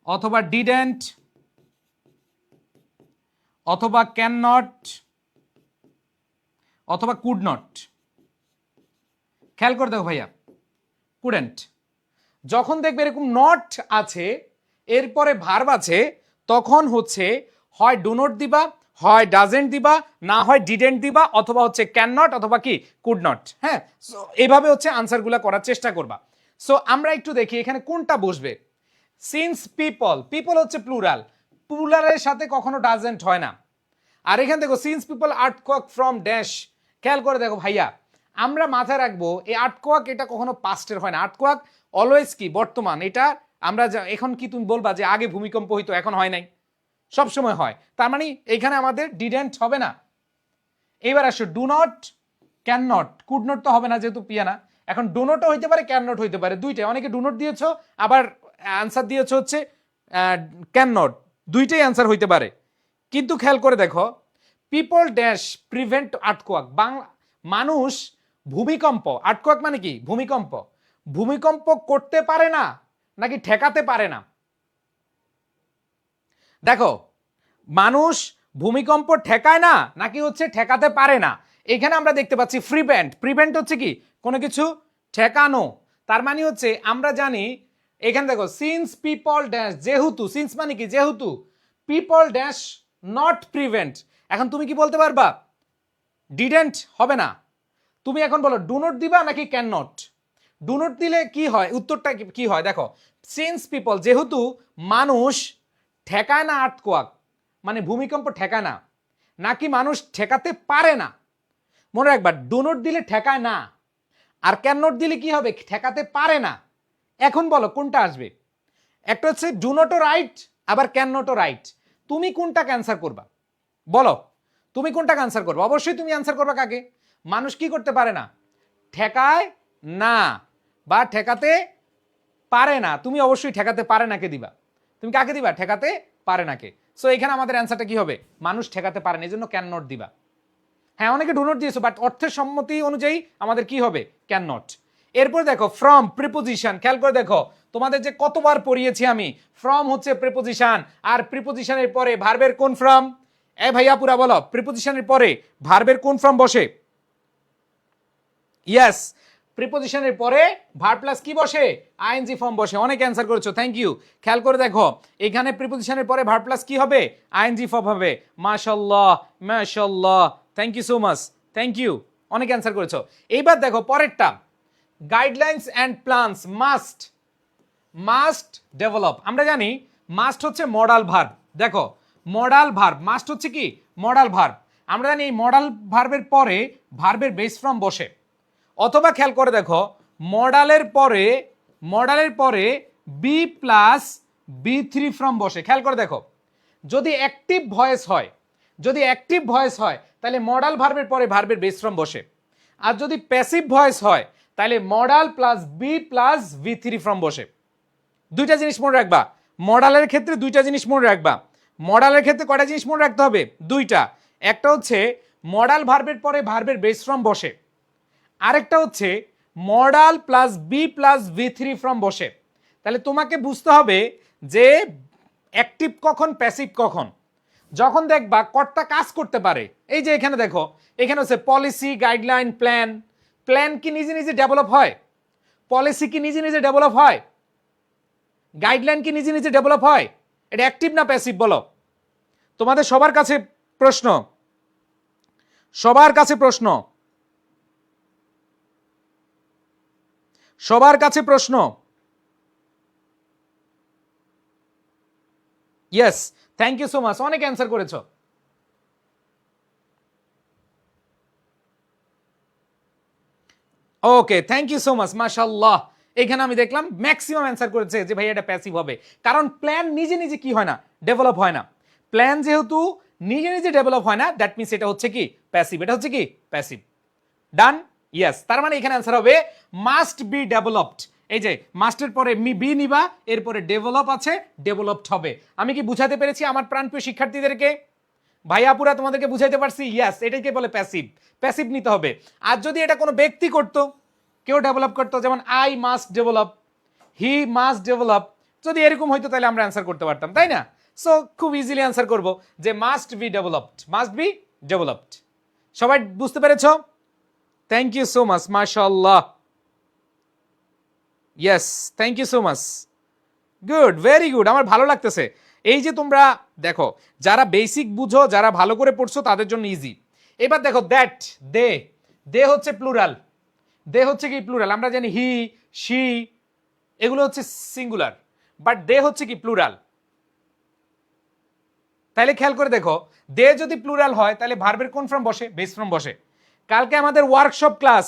অথবা ডিডেন্ট, অথবা ক্যান নট, অথবা কুড নট। খেয়াল করে দেখো ভাইয়া কুডেন্ট, যখন দেখবে এরকম নট আছে এরপরে ভার্ব আছে তখন হচ্ছে হয় ডু নট দিবা, হয় ডাজেন্ট দিবা, না হয় ডিডেন্ট দিবা, অথবা হচ্ছে ক্যান নট, অথবা কি কুড নট। হ্যাঁ, সো এইভাবে হচ্ছে আনসারগুলো করার চেষ্টা করবা। সো আমরা একটু দেখি এখানে কোনটা বসবে। সিন্স পিপল, পিপল হচ্ছে প্লুরাল, প্লুরালের সাথে কখনো ডাজেন্ট হয় না। আর এখানে দেখো since people art quack from dash, খেয়াল করে দেখো ভাইয়া আমরা মাথায় রাখবো এই আর্ট কোয়াক এটা কখনো পাস্টের হয় না, আর্ট কোয়াক অলওয়েজ কি বর্তমান। এটা আমরা এখন কি তুমি বলবা যে আগে ভূমিকম্প হইতো এখন হয় নাই, সব সময় হয়, তার মানে এখানে আমাদের ডিডেন্ট হবে না। এবার আসো do not, can not, could not তো হবে না যেহেতু পিয়ানা। এখন ডু নটও হইতে পারে ক্যান নট হইতে পারে, দুইটাই। অনেকে ডু নট দিয়েছো আবার অ্যান্সার দিয়েছো হচ্ছে ক্যান নট, দুইটাই অ্যান্সার হইতে পারে। কিন্তু খেয়াল করে দেখো people dash prevent earthquake, Bangla মানুষ ভূমিকম্প, আর্থকোয়েক মানে কি? ভূমিকম্প। ভূমিকম্প করতে পারে না নাকি ঠেকাতে পারে না? দেখো, মানুষ ভূমিকম্প ঠেকায় না নাকি হচ্ছে ঠেকাতে পারে না? এখানে আমরা দেখতে পাচ্ছি প্রিভেন্ট। প্রিভেন্ট হচ্ছে কি? কোনো কিছু ঠেকানো। তার মানে হচ্ছে আমরা জানি, এখানে দেখো সিন্স পিপল ড্যাশ, যেহেতু, সিন্স মানে কি? যেহেতু পিপল ড্যাশ নট প্রিভেন্ট। এখন তুমি কি বলতে পারবা? ডিডেন্ট হবে না। তুমি এখন বলো ডু নট দিবা নাকি ক্যান নট? ডু নট দিলে কি হয়? উত্তরটা কি হয় দেখো, সিন্স পিপল, যেহেতু মানুষ ঠেকায় না আর্থকোয়াক, মানে ভূমিকম্প ঠেকায় না, নাকি মানুষ ঠেকাতে পারে না? মনে রাখবা, ডু নট দিলে ঠেকায় না, আর ক্যান নট দিলে কি হবে? ঠেকাতে পারে না। এখন বলো কোনটা আসবে? একটা হচ্ছে ডু নটও রাইট, আবার ক্যান নটও রাইট। তুমি কোনটা ক্যান্সার করবা? বলো, তুমি কোনটা ক্যান্সার করবে? অবশ্যই তুমি অ্যান্সার করবা কাকে? মানুষ কি করতে পারে না? ঠেকায় না বা ঠেকাতে পারে না। তুমি অবশ্যই ঠেকাতে পারে নাকে দিবা। তুমি কাকে দিবা? ঠেকাতে পারে নাকে। সো এখানে আমাদের অ্যান্সারটা কি হবে? মানুষ ঠেকাতে পারে না, এই জন্য ক্যান নট দিবা। হ্যাঁ, অনেকে ডু নট দিয়েছো, বাট অর্থের সম্মতি অনুযায়ী আমাদের কি হবে? Can not. এরপর দেখো ফ্রম, প্রিপোজিশন। খেয়াল করে দেখো, তোমাদের যে কতবার পড়িয়েছি আমি, ফ্রম হচ্ছে প্রিপোজিশন, আর প্রিপোজিশনের পরে ভার্বের কোন ফর্ম? এ ভাইয়া পুরা বলো, প্রিপোজিশনের পরে ভার্বের কোন ফর্ম বসে? ইয়েস, প্রিপোজিশনের পরে ভার্ব প্লাস কি বসে? আইএনজি ফর্ম বসে। অনেক অ্যান্সার করেছো, থ্যাংক ইউ। খেয়াল করে দেখো, এখানে প্রিপোজিশনের পরে ভার্ব প্লাস কি হবে? আইএনজি ফর্ম হবে। মাশাআল্লাহ, মাশাআল্লাহ, thank you so much, thank you. অনেক অ্যান্সার করেছো। এইবার দেখো পরেরটা, guidelines and plans must, must develop. আমরা জানি মাস্ট হচ্ছে মডাল ভার্ব। দেখো, মডাল ভার্ব, মাস্ট হচ্ছে কি? Modal verb. আমরা জানি এই মডাল ভার্বের পরে ভার্বের বেস ফর্ম বসে, অথবা খেয়াল করে দেখো, মডালের পরে বি প্লাস বি3 ফর্ম বসে। খেয়াল করে দেখো, যদি অ্যাক্টিভ ভয়েস হয়, তাহলে মডাল ভার্বের পরে ভার্বের বেস ফর্ম বসে। আর যদি প্যাসিভ ভয়েস হয়, তাহলে মডাল প্লাস বি প্লাস ভি3 ফর্ম বসে। দুইটা জিনিস মনে রাখবা, মডালের ক্ষেত্রে দুইটা জিনিস মনে রাখবা। মডালের ক্ষেত্রে কয়টা জিনিস মনে রাখতে হবে? দুইটা। একটা হচ্ছে মডাল ভার্বের পরে ভার্বের বেস ফর্ম বসে, আরেকটা হচ্ছে মডাল প্লাস বি প্লাস ভি3 ফর্ম বসে। তাহলে তোমাকে বুঝতে হবে যে অ্যাক্টিভ কখন, প্যাসিভ কখন। যখন দেখবা কর্তা কাজ করতে পারে, এই যে এখানে দেখো, এখানে হচ্ছে পলিসি, গাইডলাইন, প্ল্যান। প্ল্যান কি নিজে নিজে ডেভেলপ হয়? পলিসি কি নিজে নিজে ডেভেলপ হয়? গাইডলাইন কি নিজে নিজে ডেভেলপ হয়? এটা অ্যাক্টিভ না প্যাসিভ বলো? তোমাদের সবার কাছে প্রশ্ন, সবার কাছে প্রশ্ন, সবার কাছে প্রশ্ন। Yes, thank you so much, অনেক অ্যান্সার করেছো। Okay, thank you so much, মাশাআল্লাহ। এখানে আমি দেখলাম ম্যাক্সিমাম অ্যান্সার করেছে যে ভাই এটা প্যাসিভ হবে, কারণ প্ল্যান নিজে নিজে কি হয় না? ডেভেলপ হয় না। প্ল্যান যেহেতু নিজে নিজে ডেভেলপ হয় না, দ্যাট মিনস এটা হচ্ছে কি? প্যাসিভ। এটা হচ্ছে কি? প্যাসিভ। ডান? ইয়েস। তার মানে এখানে অ্যান্সার হবে মাস্ট বি ডেভেলপড। এই যে মাস্টের পরে বি নিবা, এরপরে ডেভেলপ আছে, ডেভেলপড হবে। আমি কি বুঝাতে পেরেছি আমার প্রাণপ্রিয় শিক্ষার্থীদেরকে? ভাইয়াপুরা তোমাদেরকে বুঝাইতে পারছি? ইয়েস, এটাকে বলে প্যাসিভ। প্যাসিভ নিতে হবে। আর যদি এটা কোনো ব্যক্তি করতো, কেউ ডেভেলপ করতো, যেমন I must develop, he must develop, যদি এরকম হইতো তাহলে আমরা অ্যান্সার করতে পারতাম, তাই না? সো খুব ইজিলি অ্যান্সার করবো যে must be developed, must be developed. সবাই বুঝতে পেরেছো? থ্যাংক ইউ সো মাচ, মাশাআল্লাহ। Yes, thank you so much, good, very good. আমার ভালো লাগতেছে এই যে তোমরা দেখো, যারা বেসিক বুঝো, যারা ভালো করে পড়ছো, তাদের জন্য ইজি। এবার দেখো দ্যাট, দে, দে হচ্ছে প্লুরাল। দে হচ্ছে কি? প্লুরাল। আমরা জানি হি, শি এগুলো হচ্ছে সিঙ্গুলার, বাট দে হচ্ছে কি? প্লুরাল। তাহলে খেয়াল করে দেখো, দে যদি প্লুরাল হয় তাহলে ভার্বের কোন ফর্ম বসে? বেস ফর্ম বসে। কালকে আমাদের ওয়ার্কশপ ক্লাস,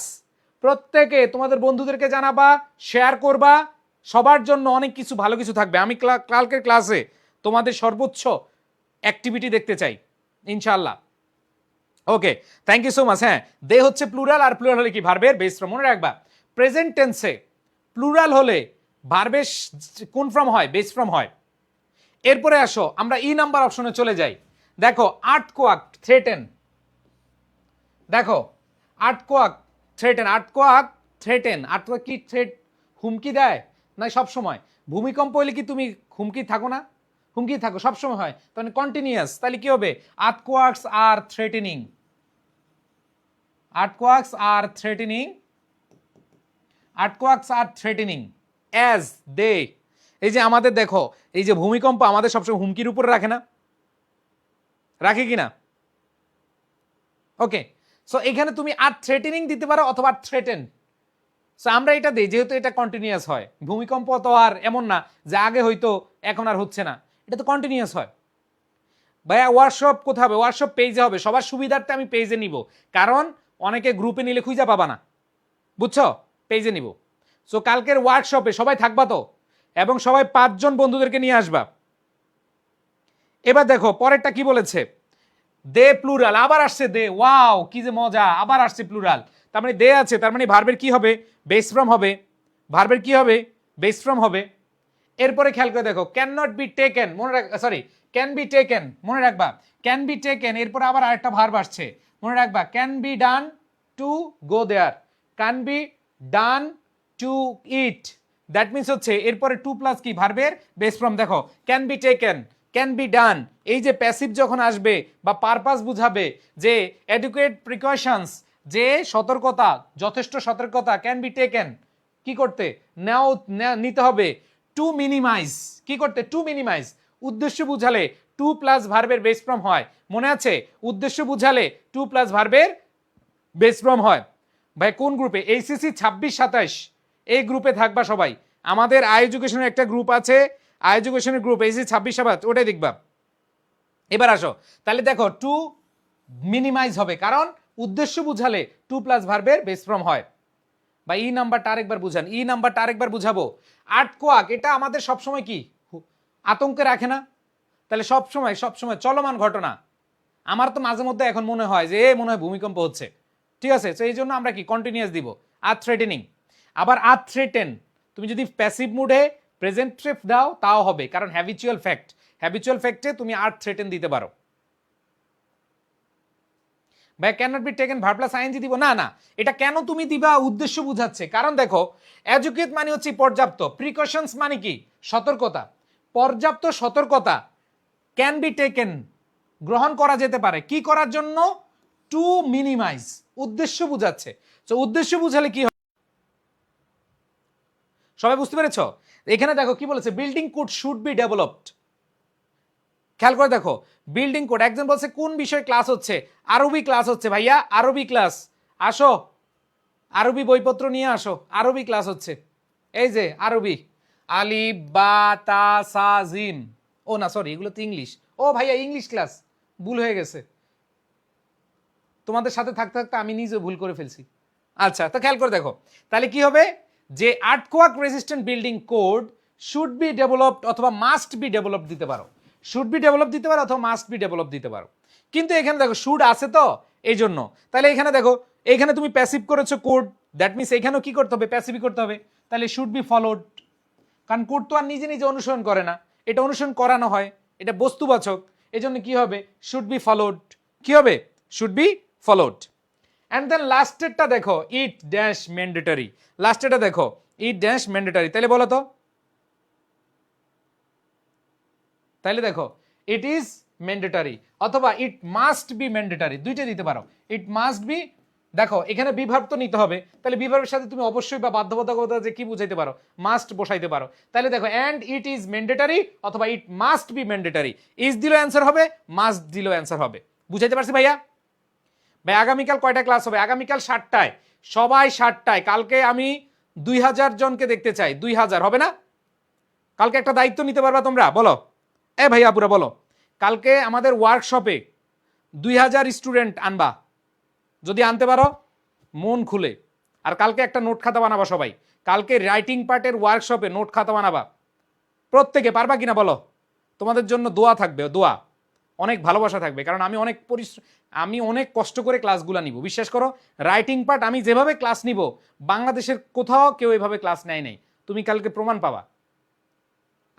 প্রত্যেকে তোমাদের বন্ধুদেরকে জানাবা, শেয়ার করবা, সবার জন্য অনেক কিছু ভালো কিছু থাকবে। আমি কালকের ক্লাসে তোমাদের সর্বোচ্চ অ্যাক্টিভিটি দেখতে চাই ইনশাআল্লাহ। ওকে, থ্যাংক ইউ সো মাচ। হ্যাঁ, দে হচ্ছে প্লুরাল, আর প্লুরাল হলে কি? ভার্বের বেস ফর্ম। মনে রাখবা, প্রেজেন্ট টেন্সে প্লুরাল হলে ভার্বের কোন ফর্ম হয়? বেস ফর্ম হয়। এরপরে আসো আমরা ই নাম্বার অপশনে চলে যাই। দেখো আর্থকোয়াক, থ্রেটেন। দেখো earthquake, threaten, earthquake threaten, earthquake কি থ্রেট হুমকি দেয় না সব সময়? ভূমিকম্প হলে কি তুমি হুমকি থাকো না? হুমকি থাকো সব সময় হয়, তাহলে কন্টিনিউয়াস, তাহলে কি হবে? Earthquakes are threatening, earthquakes are threatening, earthquakes are threatening as they, এই যে আমাদের দেখো এই যে ভূমিকম্প আমাদের সবসময় হুমকির উপরে রাখে না, রাখে কি না? ওকে, সো এখানে তুমি আর থ্রেটেনিং দিতে পারো অথবা থ্রেটেন। সো আমরা এটা দিই যেহেতু এটা কন্টিনিউয়াস হয়, ভূমিকম্প তো আর এমন না যে আগে হয়তো এখন আর হচ্ছে না, এটা তো কন্টিনিউয়াস হয়। ভাইয়া ওয়ার্কশপ কোথায় হবে? ওয়ার্কশপ পেজে হবে, সবার সুবিধার্থে আমি পেজে নিব, কারণ অনেকে গ্রুপে নিলে খুঁজে পাবা না, বুঝছো? পেজে নিব। সো কালকের ওয়ার্কশপে সবাই থাকবা তো, এবং সবাই 5 জন বন্ধুদেরকে নিয়ে আসবা। এবার দেখো পরেরটা কি বলেছে, দে প্লুরাল, আবার আসছে দে, ওয়াও কি যে মজা, আবার আসছে প্লুরাল। তার মানে দে আছে, তার মানে ভার্বের কি হবে? বেস ফ্রম হবে। ভার্বের কি হবে? বেস ফ্রম হবে। এরপরে খেয়াল করে দেখো, ক্যান নট বি টেকেন, মনে রাখ, সরি, ক্যান বি টেকেন, মনে রাখবা ক্যান বি টেকেন, এরপরে আবার আরেকটা ভার্ব আসছে, মনে রাখবা can be done to go there, can be done to eat, that means হচ্ছে এরপরে টু প্লাস কি ভার্বের বেস ফ্রম। দেখো can be taken, can be done, এই যে প্যাসিভ যখন আসবে বা পারপাস বুঝাবে, যে অ্যাডুকুয়েট প্রিকশনস, যে সতর্কতা, যথেষ্ট সতর্কতা, ক্যান বি টেকেন, কি করতে? নিতে হবে টু মিনিমাইজ, কি করতে? টু মিনিমাইজ, উদ্দেশ্য বুঝালে টু প্লাস ভার্বের বেস ফ্রম হয়, মনে আছে? উদ্দেশ্য বুঝালে টু প্লাস ভার্বের বেস ফ্রম হয়। ভাই কোন গ্রুপে? এইচএসসি 26-27 এই গ্রুপে থাকবা সবাই। আমাদের আই এডুকেশনের একটা গ্রুপ আছে, আই এডুকেশনের গ্রুপ এইচএসসি 26-27, ওটাই দেখবা। এবার আসো, তাহলে দেখো টু মিনিমাইজ হবে, কারণ উদ্দেশ্য বুঝালে টু প্লাস ভার্বের বেস ফ্রম হয়। বা ই নাম্বারটা আরেকবার বুঝান, ই নাম্বারটা আরেকবার বুঝাবো। আর্থকোয়াক এটা আমাদের সবসময় কি আতঙ্কে রাখে না? তাহলে সবসময় সবসময় চলমান ঘটনা। আমার তো মাঝে মধ্যে এখন মনে হয় যে মনে হয় ভূমিকম্প হচ্ছে, ঠিক আছে? তো এই জন্য আমরা কি কন্টিনিউয়াস দিব, আর থ্রেটেনিং। আবার আর থ্রেটেন তুমি যদি প্যাসিভ মুডে প্রেজেন্ট ট্রেফ দাও তাও হবে, কারণ হ্যাবিচুয়াল ফ্যাক্ট, হ্যাবিচুয়াল ফ্যাক্টে তুমি আর থ্রেটেন দিতে পারো। ভাই can not be taken verb plus ING দিব না, না এটা কেন তুমি দিবা? উদ্দেশ্য বুঝাচ্ছে। কারণ দেখো এডুকেট মানে হচ্ছে পর্যাপ্ত, প্রিকশনস মানে কি? সতর্কতা, পর্যাপ্ত সতর্কতা, ক্যান বি টেকেন গ্রহণ করা যেতে পারে, কি করার জন্য? টু মিনিমাইজ, উদ্দেশ্য বুঝাচ্ছে। তো উদ্দেশ্য বুঝালে কি হয়? সবাই বুঝতে পেরেছো? এখানে দেখো কি বলেছে, building code should be developed. খেয়াল করে দেখো বিল্ডিং কোড, একজন বলছে কোন বিষয়ে ক্লাস হচ্ছে? আরবি ক্লাস হচ্ছে। ভাইয়া আরবি ক্লাস, আসো আরবি বইপত্র নিয়ে আসো, আরবি ক্লাস হচ্ছে। এই যে আরবি, আলিফ বা তা সা জিম, ও না সরি এগুলো তো ইংলিশ। ও ভাইয়া ইংলিশ ক্লাস, ভুল হয়ে গেছে, তোমাদের সাথে থাকতে থাকতে আমি নিজে ভুল করে ফেলছি। আচ্ছা তো খেয়াল করে দেখো, তাহলে কি হবে? যে earthquake resistant building code should be developed অথবা মাস্ট বি ডেভেলপ দিতে পারো, শুড বি ডেভেলপ দিতে পারো অথবা মাস্ট বি ডেভেলপ দিতে পারো। কিন্তু এখানে দেখো শুড আছে তো এই জন্য, তাহলে এখানে দেখো এখানে তুমি প্যাসিভ করেছো কোড, দ্যাট মিনস এখানেও কি করতে হবে? প্যাসিভই করতে হবে, তাহলে শুড বি ফলোড। কারণ কোড তো আর নিজে নিজে অনুসরণ করে না, এটা অনুসরণ করানো হয়, এটা বস্তুবাচক, এই জন্য কি হবে? শুড বি ফলোড, কি হবে? Should be followed. And then লাস্টেরটা দেখো, ইট ড্যাশ ম্যান্ডেটরি, লাস্টেরটা দেখো ইট ড্যাশ ম্যান্ডেটরি, তাহলে বলো তো, তাহলে দেখো ইট ইজ ম্যান্ডেটরি অথবা ইট মাস্ট বি ম্যান্ডেটরি, দুইটা দিতে পারো। ইট মাস্ট বি, দেখো এখানে বিভার্ব তো নিতে হবে, তাহলে বিভার্বের সাথে তুমি অবশ্যই বা বাধ্যবাধকতা যে কি বুঝাইতে পারো? মাস্ট বসাইতে পারো। তাহলে দেখো অ্যান্ড ইট ইজ ম্যান্ডেটরি অথবা it must be mandatory, is দিলেও অ্যান্সার হবে, মাস্ট দিলেও অ্যান্সার হবে। বুঝাইতে পারছি ভাইয়া? ভাই আগামীকাল কয়টা ক্লাস হবে? আগামীকাল 7টায়, সবাই 7টায়। কালকে আমি 2000 জনকে দেখতে চাই, 2000 হবে না? কালকে একটা দায়িত্ব নিতে পারবা তোমরা? বলো এ ভাইয়া পুরা বলো, কালকে আমাদের ওয়ার্কশপে 2000 স্টুডেন্ট আনবা, যদি আনতে পারো মন খুলে। আর কালকে একটা নোট খাতা বানাবা সবাই, কালকে রাইটিং পার্টের ওয়ার্কশপে নোট খাতা বানাবা প্রত্যেকে, পারবা কিনা বলো? তোমাদের জন্য দোয়া থাকবে, দোয়া, অনেক ভালোবাসা থাকবে, কারণ আমি অনেক কষ্ট করে ক্লাসগুলো নিব, বিশ্বাস করো। রাইটিং পার্ট আমি যেভাবে ক্লাস নিব বাংলাদেশের কোথাও কেউ এভাবে ক্লাস নেয় নাই, তুমি কালকে প্রমাণ পাবা।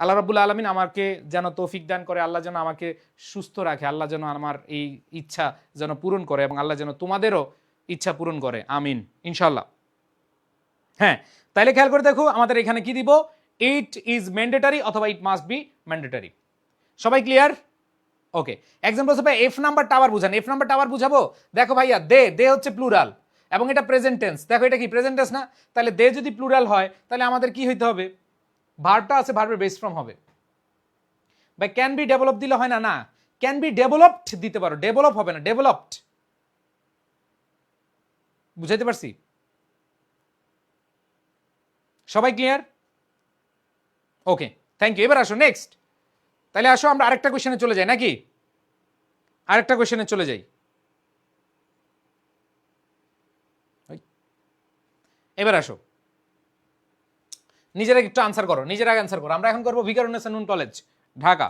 আল্লাহ রাব্বুল আলামিন আমাকে যেন তৌফিক দান করে, আল্লাহ যেন আমাকে সুস্থ রাখে, আল্লাহ যেন আমার এই ইচ্ছা যেন পূরণ করে, এবং আল্লাহ যেন তোমাদেরও ইচ্ছা পূরণ করে, আমিন ইনশাল্লাহ। হ্যাঁ, তাইলে খেয়াল করে দেখো আমাদের এখানে কি দিব, ইট ইজ ম্যান্ডেটরি অথবা ইট মাস্ট বি ম্যান্ডেটরি। সবাই ক্লিয়ার? ওকে, এক্সাম্পল হিসেবে এফ নাম্বারটা আবার বুঝান। এফ নাম্বারটা আবার বুঝাবো। দেখো ভাইয়া, দে দে হচ্ছে প্লুরাল এবং এটা প্রেজেন্ট টেন্স। দেখো এটা কি প্রেজেন্ট টেন্স না? তাহলে দে যদি প্লুরাল হয় তাহলে আমাদের কি হইতে হবে, ভার্বটা আছে, ভার্বের বেস ফর্ম হবে। ভাই ক্যান বি ডেভেলপ দিলে হয় না, না ক্যান বি ডেভেলপড দিতে পারো, ডেভেলপ হবে না, ডেভেলপড। বুঝাইতে পারছি? সবাই ক্লিয়ার? Okay, thank you. এবার আসো নেক্সট। তাহলে আসো আমরা আরেকটা কোশ্চেনে চলে যাই নাকি? আরেকটা কোশ্চেনে চলে যাই। এবার আসো, নিজেরা একটু আনসার করো, নিজেরা আনসার করো। আমরা এখন করবো ভিকারুন্নেসা নূন কলেজ, ঢাকা।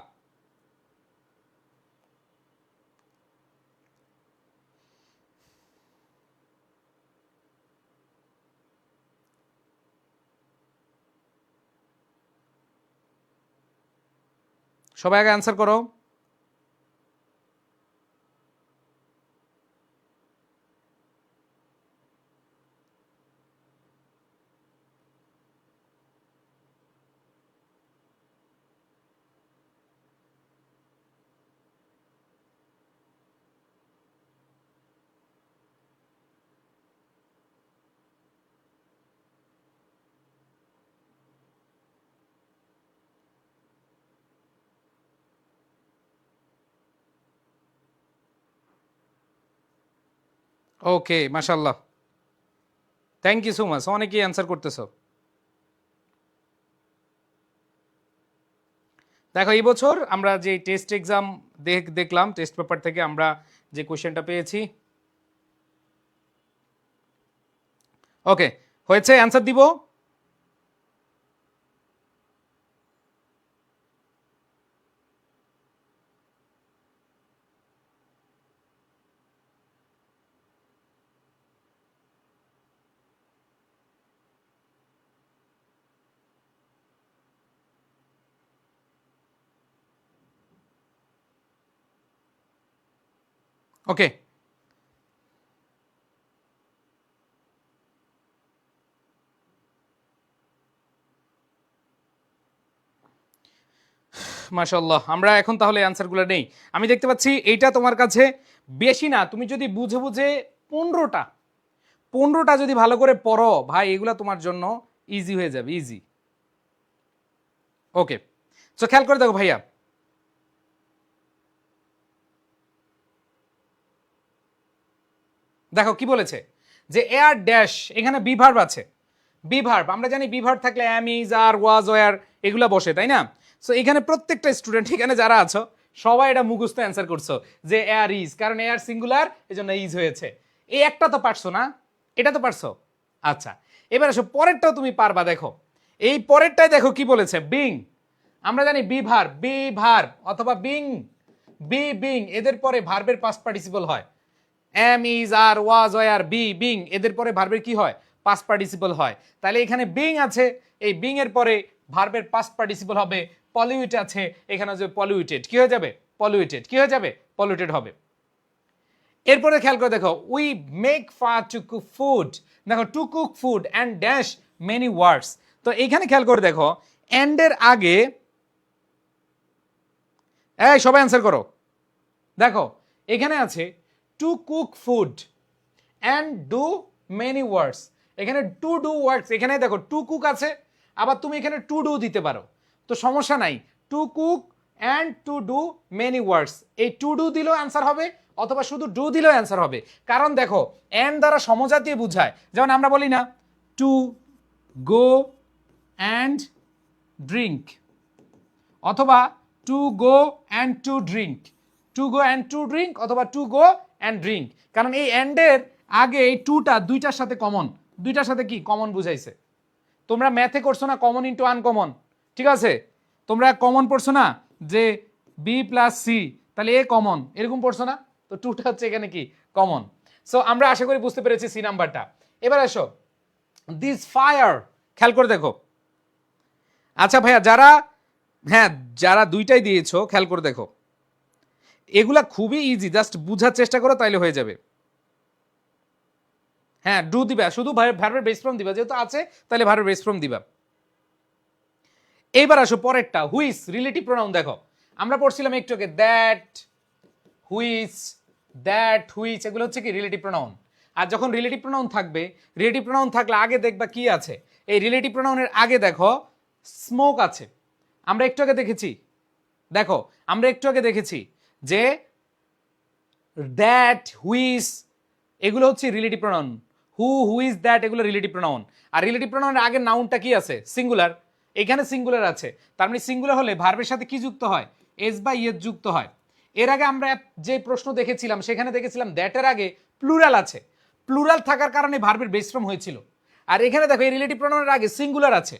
সবাই আগে আনসার করো। ওকে, মাশাআল্লাহ, থ্যাংক ইউ সো মাচ, অনেকেই অ্যান্সার করতেছো। দেখো এই বছর আমরা যে টেস্ট এক্সাম দেখলাম, টেস্ট পেপার থেকে আমরা যে কোশ্চেনটা পেয়েছি, ওকে হয়েছে, অ্যান্সার দিব। ওকে, মাশাআল্লাহ, আমরা এখন তাহলে অ্যান্সারগুলো নেই। আমি দেখতে পাচ্ছি এইটা তোমার কাছে বেশি না, তুমি যদি বুঝে বুঝে 15টা যদি ভালো করে পড়ো ভাই, এগুলা তোমার জন্য ইজি হয়ে যাবে, ইজি। ওকে, তো খেয়াল করে দেখো ভাইয়া, দেখো কি বলেছে যে এয়ার ড্যাশ, এখানে বিভার্ব আছে। বিভার্ব আমরা জানি, বিভার্ব থাকলে অ্যাম, ইজ, আর, ওয়াজ, ওয়ার এগুলা বসে, তাই না? সো এখানে প্রত্যেকটা স্টুডেন্ট এখানে যারা আছো সবাই এটা মুখস্থ অ্যান্সার করছো যে এয়ার ইজ, কারণ এয়ার সিঙ্গুলার এজন্য ইজ হয়েছে। এই একটা তো পারছো না, এটা তো পারছো। আচ্ছা, এবার আসো পরেরটাও তুমি পারবা। দেখো এই পরেরটাই দেখো কি বলেছে, বিং। আমরা জানি বিভার্ব, বিভার্ব অথবা বিং, বিং এদের পরে ভার্বের পাস্ট পার্টিসিপল হয়। Am, is, are, was, were, being এদের পরে ভার্বের কি হয়, পাস্ট পার্টিসিপল হয়। তাহলে এখানে বিং আছে, এই বিং এর পরে ভার্বের পাস্ট পার্টিসিপল হবে। পলিউট আছে, এখানে যে পলিউটেড কি হয়ে যাবে, পলিউটেড কি হয়ে যাবে, পলিউটেড হবে। এরপরে খেয়াল করে দেখো, we make fire to cook food. দেখো to cook food and dash many words. তো এখানে খেয়াল করে দেখো, এন্ড এর আগে, এই সবাই অ্যান্সার করো। দেখো এখানে আছে two cook food and do many words. এখানে টু ডু ওয়ার্ডস, এখানে দেখো টু কুক আছে, আবার তুমি এখানে টু ডু দিতে পারো, তো সমস্যা নাই। To cook and to do many words, এই টু ডু দিলেও অ্যান্সার হবে অথবা শুধু ডু দিলেও অ্যান্সার হবে। কারণ দেখো অ্যান্ড দ্বারা সমজাতীয় বুঝায়, যেমন আমরা বলি না টু গো অ্যান্ড ড্রিঙ্ক, অথবা to go and to drink, to go and to drink অথবা টু গো অ্যান্ড ড্রিঙ্ক। কারণ এই অ্যান্ডের আগে এই টুটা দুইটার সাথে কমন, দুইটার সাথে কি কমন বুঝাইছে। তোমরা ম্যাথে করছো না কমন ইন্টু আনকমন, ঠিক আছে? তোমরা কমন পড়ছো না যে বি প্লাস সি, তাহলে এ কমন, এরকম পড়ছো না? তো টুটা হচ্ছে এখানে কি কমন। সো আমরা আশা করি বুঝতে পেরেছি সি নাম্বারটা। এবার আসো দিস ফায়ার, খেয়াল করে দেখো। আচ্ছা ভাইয়া, যারা হ্যাঁ যারা দুইটাই দিয়েছো খেয়াল করে দেখো, এগুলা খুবই ইজি, জাস্ট বুঝার চেষ্টা করো তাইলে হয়ে যাবে। হ্যাঁ ডু দিবা, শুধু ভার্বের বেস ফর্ম দিবা, যেহেতু আছে তাহলে ভার্বের বেস ফর্ম দিবা। এইবার আসো পরেরটা, হুইচ রিলেটিভ প্রোনাউন। দেখো আমরা পড়ছিলাম একটু আগে দ্যাট, হুইচ, দ্যাট, হুইচ, এগুলো হচ্ছে কি রিলেটিভ প্রোনাউন। আর যখন রিলেটিভ প্রোনাউন থাকবে, রিলেটিভ প্রোনাউন থাকলে আগে দেখবা কি আছে, এই রিলেটিভ প্রোনাউনের আগে দেখো স্মোক আছে। আমরা একটু আগে দেখেছি, দেখো আমরা একটু আগে দেখেছি যে দ্যাট, হুইচ এগুলো হচ্ছে রিলেটিভ প্রোনাউন। হুইজ, দ্যাট এগুলো রিলেটিভ প্রোনাউন। আর রিলেটিভ প্রোনাউনের আগে নাউনটা কি আছে, সিঙ্গুলার। এখানে সিঙ্গুলার আছে, তার মানে সিঙ্গুলার হলে ভার্বের সাথে কি যুক্ত হয়, এস বা ইয়েস যুক্ত হয়। এর আগে আমরা যে প্রশ্ন দেখেছিলাম সেখানে দেখেছিলাম দ্যাটের আগে প্লুরাল আছে, প্লুরাল থাকার কারণে ভার্বের বেস ফর্ম হয়েছিল। আর এখানে দেখো এই রিলেটিভ প্রোনাউনের আগে সিঙ্গুলার আছে,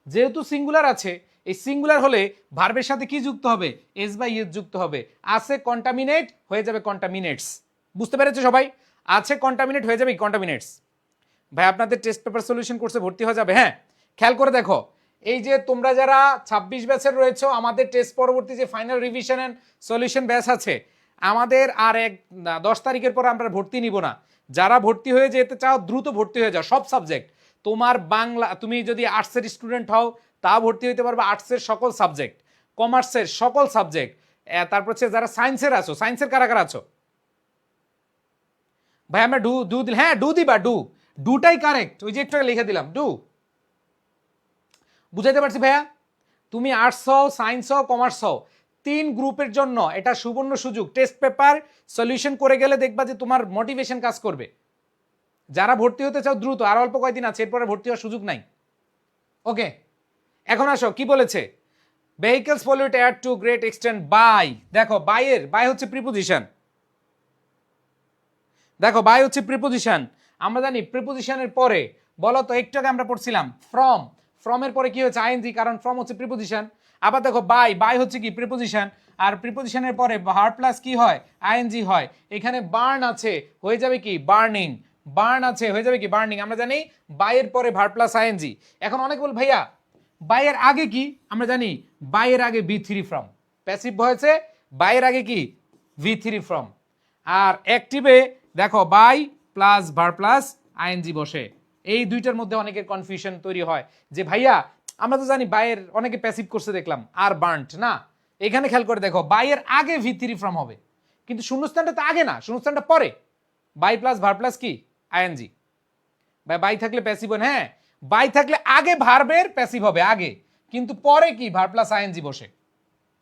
যেহেতু সিঙ্গুলার আছে, এই সিঙ্গুলার হলে ভার্বের সাথে কি যুক্ত হবে, এস বা ইয়েস যুক্ত হবে। আছে কন্টামিনেট হয়ে যাবে কন্টামিনেটস। বুঝতে পেরেছো সবাই? আছে কন্টামিনেট হয়ে যাবে কন্টামিনেটস। ভাই আপনাদের টেস্ট পেপার সলিউশন কোর্সে ভর্তি হয়ে যাবে। হ্যাঁ খেয়াল করে দেখো, এই যে তোমরা যারা 26 ব্যাচের রয়েছে, আমাদের টেস্ট পরবর্তী যে final revision and solution batch আছে, আমাদের আর 10 তারিখের পর আমরা ভর্তি নিব না। যারা ভর্তি হয়ে যেতে চাও দ্রুত ভর্তি হয়ে যাও। সব সাবজেক্ট, তোমার বাংলা, তুমি যদি আর্টসের স্টুডেন্ট হও তা ভর্তি হইতে পারবে আর্টসের সকল সাবজেক্ট, কমার্সের সকল সাবজেক্ট। তারপর হচ্ছে যারা সায়েন্সের আছো, সায়েন্সের কারা কারা আছো ভাই? আমরা ডু দিল, হ্যাঁ ডু দিবা, ডুটাই কারেক্ট, ওই যে একটু লিখে দিলাম ডু। বুঝাইতে পারছি ভাইয়া? তুমি আর্টস হও, সায়েন্স হও, কমার্স হও, 3 গ্রুপের জন্য এটা সুবর্ণ সুযোগ। টেস্ট পেপার সলিউশন করে গেলে দেখবা যে তোমার মোটিভেশন কাজ করবে। যারা ভর্তি হতে চাও দ্রুত, আর অল্প কয়েকদিন আছে, এরপরে ভর্তি হওয়ার সুযোগ নাই। ওকে, এখন আসো কি বলেছে, vehicles pollute air to great extent by. দেখো বাই হচ্ছে প্রিপোজিশন। দেখো বাই হচ্ছে প্রিপোজিশন। আমরা জানি প্রিপোজিশনের পরে, বলো তো একটু আগে আমরা পড়ছিলাম ফ্রম, ফ্রমের পরে কি হচ্ছে আইএনজি, কারণ ফ্রম হচ্ছে প্রিপোজিশন। আবার দেখো বাই হচ্ছে কি প্রিপোজিশন, আর প্রিপোজিশনের পরে ভার্ব প্লাস কি হয়, আইএনজি হয়। এখানে বার্ন আছে, হয়ে যাবে কি বার্নিং, বার্ন আছে হয়ে যাবে কি বার্নিং। আমরা জানি বাইয়ের পরে ভার্ব প্লাস আইএনজি। এখন অনেক বল ভাইয়া বাইয়ের আগে কি, আমরা জানি বাইয়ের আগে V3 ফ্রম, প্যাসিভ হয়েছে, বাইয়ের আগে কি V3 ফ্রম। আর অ্যাক্টিভে দেখো by plus verb plus ING বসে। এই দুইটার মধ্যে অনেকের কনফিউশন তৈরি হয় যে ভাইয়া আমরা তো জানি বাইয়ের অনেকে প্যাসিভ করছে দেখলাম, আর বার্নড না। এখানে খেয়াল করে দেখো বাইয়ের আগে V3 ফ্রম হবে, কিন্তু শূন্যস্থানটা তো আগে না, শূন্যস্থানটা পরে। বাই প্লাস ভার্ব প্লাস কি আইএনজি। বাই থাকলে প্যাসিভ, হ্যাঁ বাই থাকলে আগে ভার্বের প্যাসিভ হবে আগে, কিন্তু পরে কি ভার্ব প্লাস আইএনজি বসে,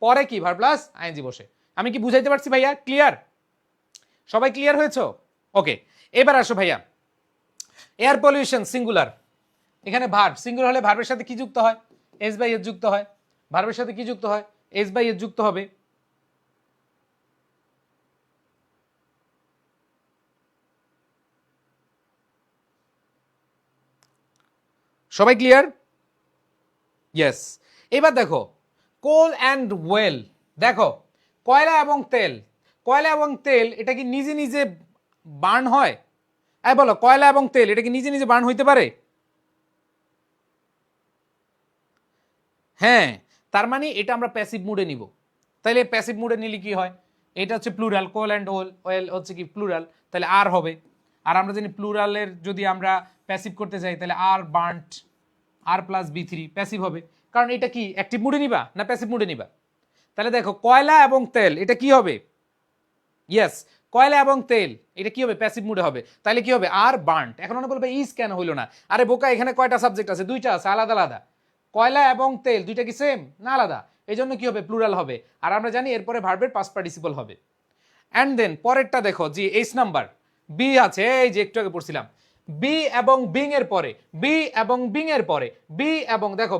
পরে কি ভার্ব প্লাস আইএনজি বসে। আমি কি বুঝাইতে পারছি ভাইয়া? ক্লিয়ার? সবাই ক্লিয়ার হয়েছো? ওকে, এবার আসো ভাইয়া, এয়ার পলিউশন সিঙ্গুলার। এখানে ভার্ব সিঙ্গুলার হলে ভার্বের সাথে কি যুক্ত হয়, এস বাই এস যুক্ত হয়। ভার্বের সাথে কি যুক্ত হয়, এস বাই এস যুক্ত হবে। সবাই ক্লিয়ার? ইয়েস। এবার দেখো কোল অ্যান্ড ওয়েল। দেখো কয়লা এবং তেল, কয়লা এবং তেল এটা কি নিজে নিজে বার্ন হয়? বলো কয়লা এবং তেল এটা কি নিজে নিজে বার্ন হইতে পারে? হ্যাঁ, তার মানে এটা আমরা প্যাসিভ মুডে নিব। তাহলে প্যাসিভ মুডে নিলে কি হয়, এটা হচ্ছে প্লুরাল, কোল অ্যান্ড ওয়েল হচ্ছে কি প্লুরাল, তাহলে আর হবে। আর আমরা জানি প্লুরালের যদি আমরা প্যাসিভ করতে চাই তাহলে আর বার্নড, আর প্লাস V3 প্যাসিভ হবে। কারণ এটা কি অ্যাক্টিভ মুডে নিবা না প্যাসিভ মুডে নিবা? তাহলে দেখো কয়লা এবং তেল এটা কি হবে, ইয়েস কয়লা এবং তেল এটা কি হবে, প্যাসিভ মুডে হবে। তাহলে কি হবে, আর বার্নড। এখন অনেক বলবে ইজ কেন হইলো না? আরে বোকা, এখানে কয়টা সাবজেক্ট আছে, দুইটা আছে, আলাদা আলাদা। কয়লা এবং তেল দুইটা কি সেম না আলাদা? এই জন্য কি হবে, প্লুরাল হবে। আর আমরা জানি এরপরে ভার্বের পাস্ট পার্টিসিপল হবে। অ্যান্ড দেন পরেরটা দেখো জি এইচ নাম্বার বি আছে, এই যে একটু আগে পড়ছিলাম বি এবং বিং এর পরে, বি এবং বিং এর পরে, বি এবং দেখো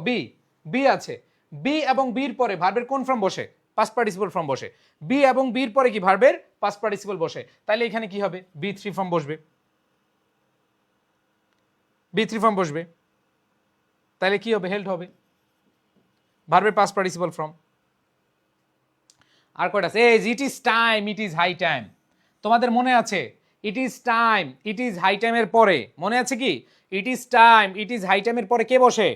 বি আছে, বি এবং বির পরে ভার্বের কোন ফর্ম বসে, পাস্ট পার্টিসিপল ফর্ম বসে। বি এবং বির পরে কি ভার্বের পাস্ট পার্টিসিপল বসে। তাহলে এখানে কি হবে, B3 ফর্ম বসবে, B3 ফর্ম বসবে। তাহলে কি হবে, হেল্ড হবে, ভার্বের পাস্ট পার্টিসিপল ফর্ম। আর কয়টা আছে, এই it is time, it is high time. তোমাদের মনে আছে it is time, it is high টাইমের পরে মনে আছে কি, it is time, it is high টাইমের পরে কে বসে,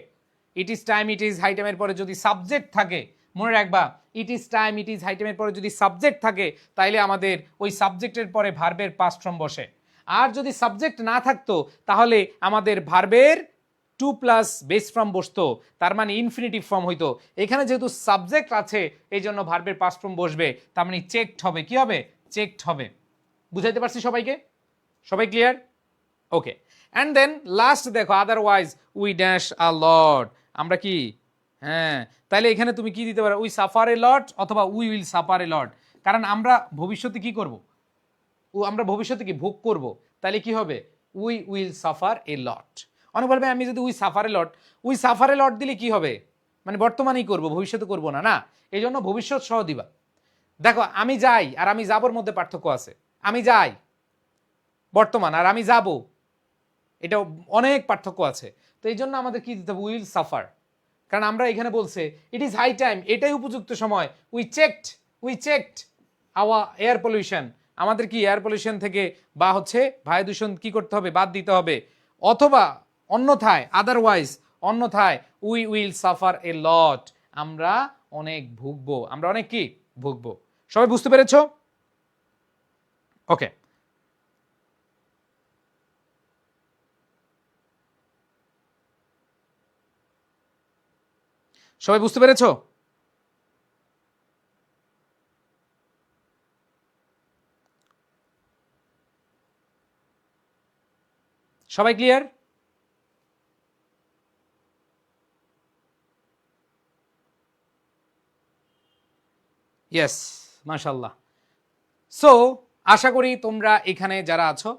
it is time, it is high টাইমের পরে যদি সাবজেক্ট থাকে, মনে রাখবা it is time, it is high টাইমের পরে যদি সাবজেক্ট থাকে তাইলে আমাদের ওই সাবজেক্টের পরে ভার্বের পাস্ট ফর্ম বসে। আর যদি সাবজেক্ট না থাকতো তাহলে আমাদের ভার্বের টু প্লাস বেস ফর্ম বসতো, তার মানে ইনফিনিটিভ ফর্ম হইতো। এখানে যেহেতু সাবজেক্ট আছে এই জন্য ভার্বের পাস্ট ফর্ম বসবে, তার মানে চেকড হবে। কি হবে? চেকড হবে। বুঝাইতে পারছি সবাইকে? সবাই clear? Okay. And then last দেখো, otherwise we dash a lot. আমরা কি, হ্যাঁ, তাহলে এখানে তুমি কি দিতে পারো? উই সাফার এ লট অথবা উই উইল সাফার এ লট। কারণ আমরা ভবিষ্যতে কি করব? আমরা ভবিষ্যতে কি ভোগ করব, তাহলে কি হবে? We will suffer a lot. অনেক বলবে আমি যদি we suffer a lot, we suffer a lot দিলে কি হবে? মানে বর্তমানেই করব, ভবিষ্যতে করব না, না, এই জন্য ভবিষ্যৎ সহ দিবা। দেখো আমি যাই আর আমি যাবোর মধ্যে পার্থক্য আছে। আমি যাই বর্তমান, আর আমি যাব এটা অনেক পার্থক্য আছে। তো এই জন্য আমাদের কি দিতে হবে? Will suffer. কারণ আমরা এখানে বলছে ইট ইজ হাই টাইম, এটাই উপযুক্ত সময়। We checked our air pollution. আমাদের কি এয়ার পলিউশন থেকে বা হচ্ছে বায়ু দূষণ কি করতে হবে? বাদ দিতে হবে। অথবা অন্যথায়, আদারওয়াইজ অন্যথায় উই উইল সাফার এ লট। আমরা অনেক ভুগবো। আমরা অনেক কি ভুগবো। সবাই বুঝতে পেরেছো? ওকে। সবাই বুঝতে পেরেছো? সবাই ক্লিয়ার? ইয়েস, মাশাআল্লাহ। সো আশা করি তোমরা এখানে যারা আছো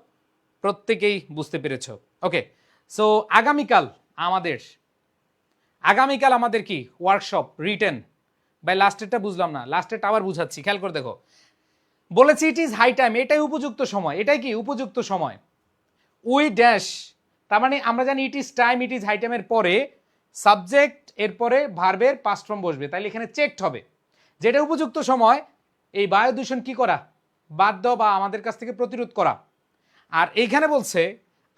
প্রত্যেকেই বুঝতে পেরেছো। ওকে। সো আগামীকাল আমাদের কি ওয়ার্কশপ রিটেন। বাই লাস্টেরটা বুঝলাম না, লাস্টেরটা আবার বুঝাচ্ছি, খেয়াল করে দেখো। বলেছি ইট ইজ হাই টাইম, এটাই উপযুক্ত সময়। এটাই কি উপযুক্ত সময়। উই ড্যাশ, তার মানে আমরা জানি it is time, it is high টাইমের পরে সাবজেক্ট, এরপরে ভার্বের পাস্ট ফর্ম বসবে, তাইলে এখানে চেকড হবে। যেটা উপযুক্ত সময় এই বায়ু দূষণ কি করা? বাদ দাও বা আমাদের কাছ থেকে প্রতিরোধ করা। আর এইখানে বলছে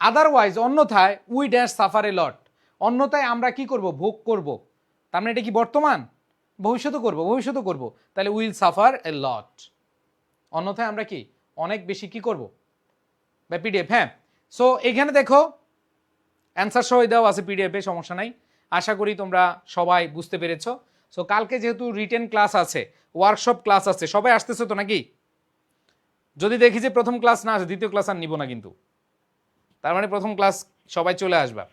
আদারওয়াইজ অন্যথায় উই ড্যাশ সাফার এ লট। অন্যথায় আমরা কি করব? ভোগ করব। তার মানে এটা কি বর্তমান? ভবিষ্যতে করব। তাহলে উইল সাফার এ লট। অন্যথায় আমরা কি অনেক বেশি কি করব? বা পিডিএফ, হ্যাঁ। সো এখানে দেখো অ্যান্সার সহ দেওয়া আছে পিডিএফে, সমস্যা নাই। আশা করি তোমরা সবাই বুঝতে পেরেছো। সো কালকে যেহেতু রিটেন ক্লাস আছে, ওয়ার্কশপ ক্লাস আছে, সবাই আসতেছো তো নাকি? যদি দেখি যে প্রথম ক্লাস না আসে, দ্বিতীয় ক্লাস আর নিব না কিন্তু। তার মানে প্রথম ক্লাস সবাই চলে আসবা।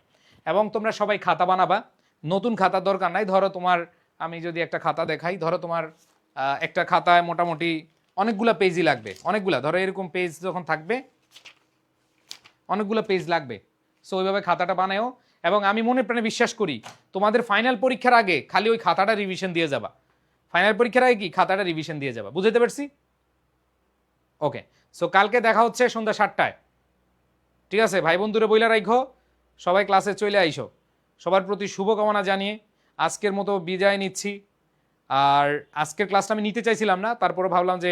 এবং তোমরা সবাই খাতা বানাবা। নতুন খাতার দরকার নাই। ধরো তোমার, আমি যদি একটা খাতা দেখাই, ধরো তোমার একটা খাতায় মোটামুটি অনেকগুলা পেজই লাগবে। ধরো এরকম পেজ যখন থাকবে, অনেকগুলো পেজ লাগবে। সো ওইভাবে খাতাটা বানায়ও। এবং আমি মনে প্রাণে বিশ্বাস করি তোমাদের ফাইনাল পরীক্ষার আগে খালি ওই খাতাটা রিভিশন দিয়ে যাবা। ফাইনাল পরীক্ষার আগে কি খাতাটা রিভিশন দিয়ে যাবা। বুঝতে পারছি? ওকে। সো কালকে দেখা হচ্ছে সন্ধ্যা 7টায়। ঠিক আছে, ভাই বন্ধুরে বইলা রাখো, সবাই ক্লাসে চলে আইসো। সবার প্রতি শুভকামনা জানিয়ে আজকের মতো বিদায় নিচ্ছি। আর আজকের ক্লাসটা আমি নিতে চাইছিলাম না, তারপরে ভাবলাম যে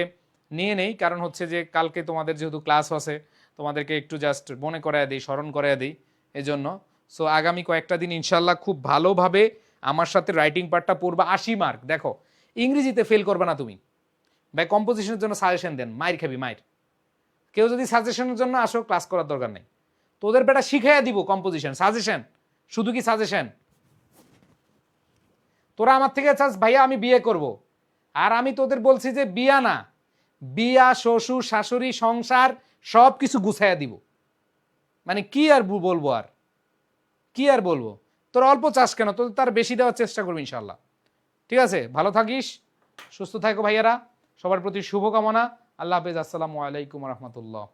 নিয়ে নেই, কারণ হচ্ছে যে কালকে তোমাদের যেহেতু ক্লাস আছে, তোমাদেরকে একটু জাস্ট মনে করায় দিই, স্মরণ করায় দিই এজন্য। সো আগামী কয়েকটা দিন ইনশাল্লাহ খুব ভালোভাবে আমার সাথে রাইটিং পার্টটা পড়বা। 80 মার্ক। দেখো ইংরেজিতে ফেল করবে না তুমি। ভাই কম্পোজিশনের জন্য সাজেশন দেন, মাইর খাবি মাইর। কেউ যদি সাজেশনের জন্য আসো, ক্লাস করার দরকার নেই। তোদের বেটা শিখাইয়া দিব কম্পোজিশন, সাজেশন, শুধু কি সাজেশন। তোরা আমার থেকে চাস ভাইয়া আমি বিয়ে করব, আর আমি তোদের বলছি যে বিয়া না, বিয়া, শ্বশুর শাশুড়ি, সংসার সব কিছু গুছাইয়া দিব। মানে কি আর বলবো, আর কি আর বলবো। তোর অল্প চাস কেন, তোদের তার বেশি দেওয়ার চেষ্টা করবো ইনশাল্লাহ। ঠিক আছে, ভালো থাকিস, সুস্থ থাকো ভাইয়ারা। সবার প্রতি শুভকামনা। আল্লাহ হাফেজ। আসসালামু আলাইকুম রহমতুল্লাহ।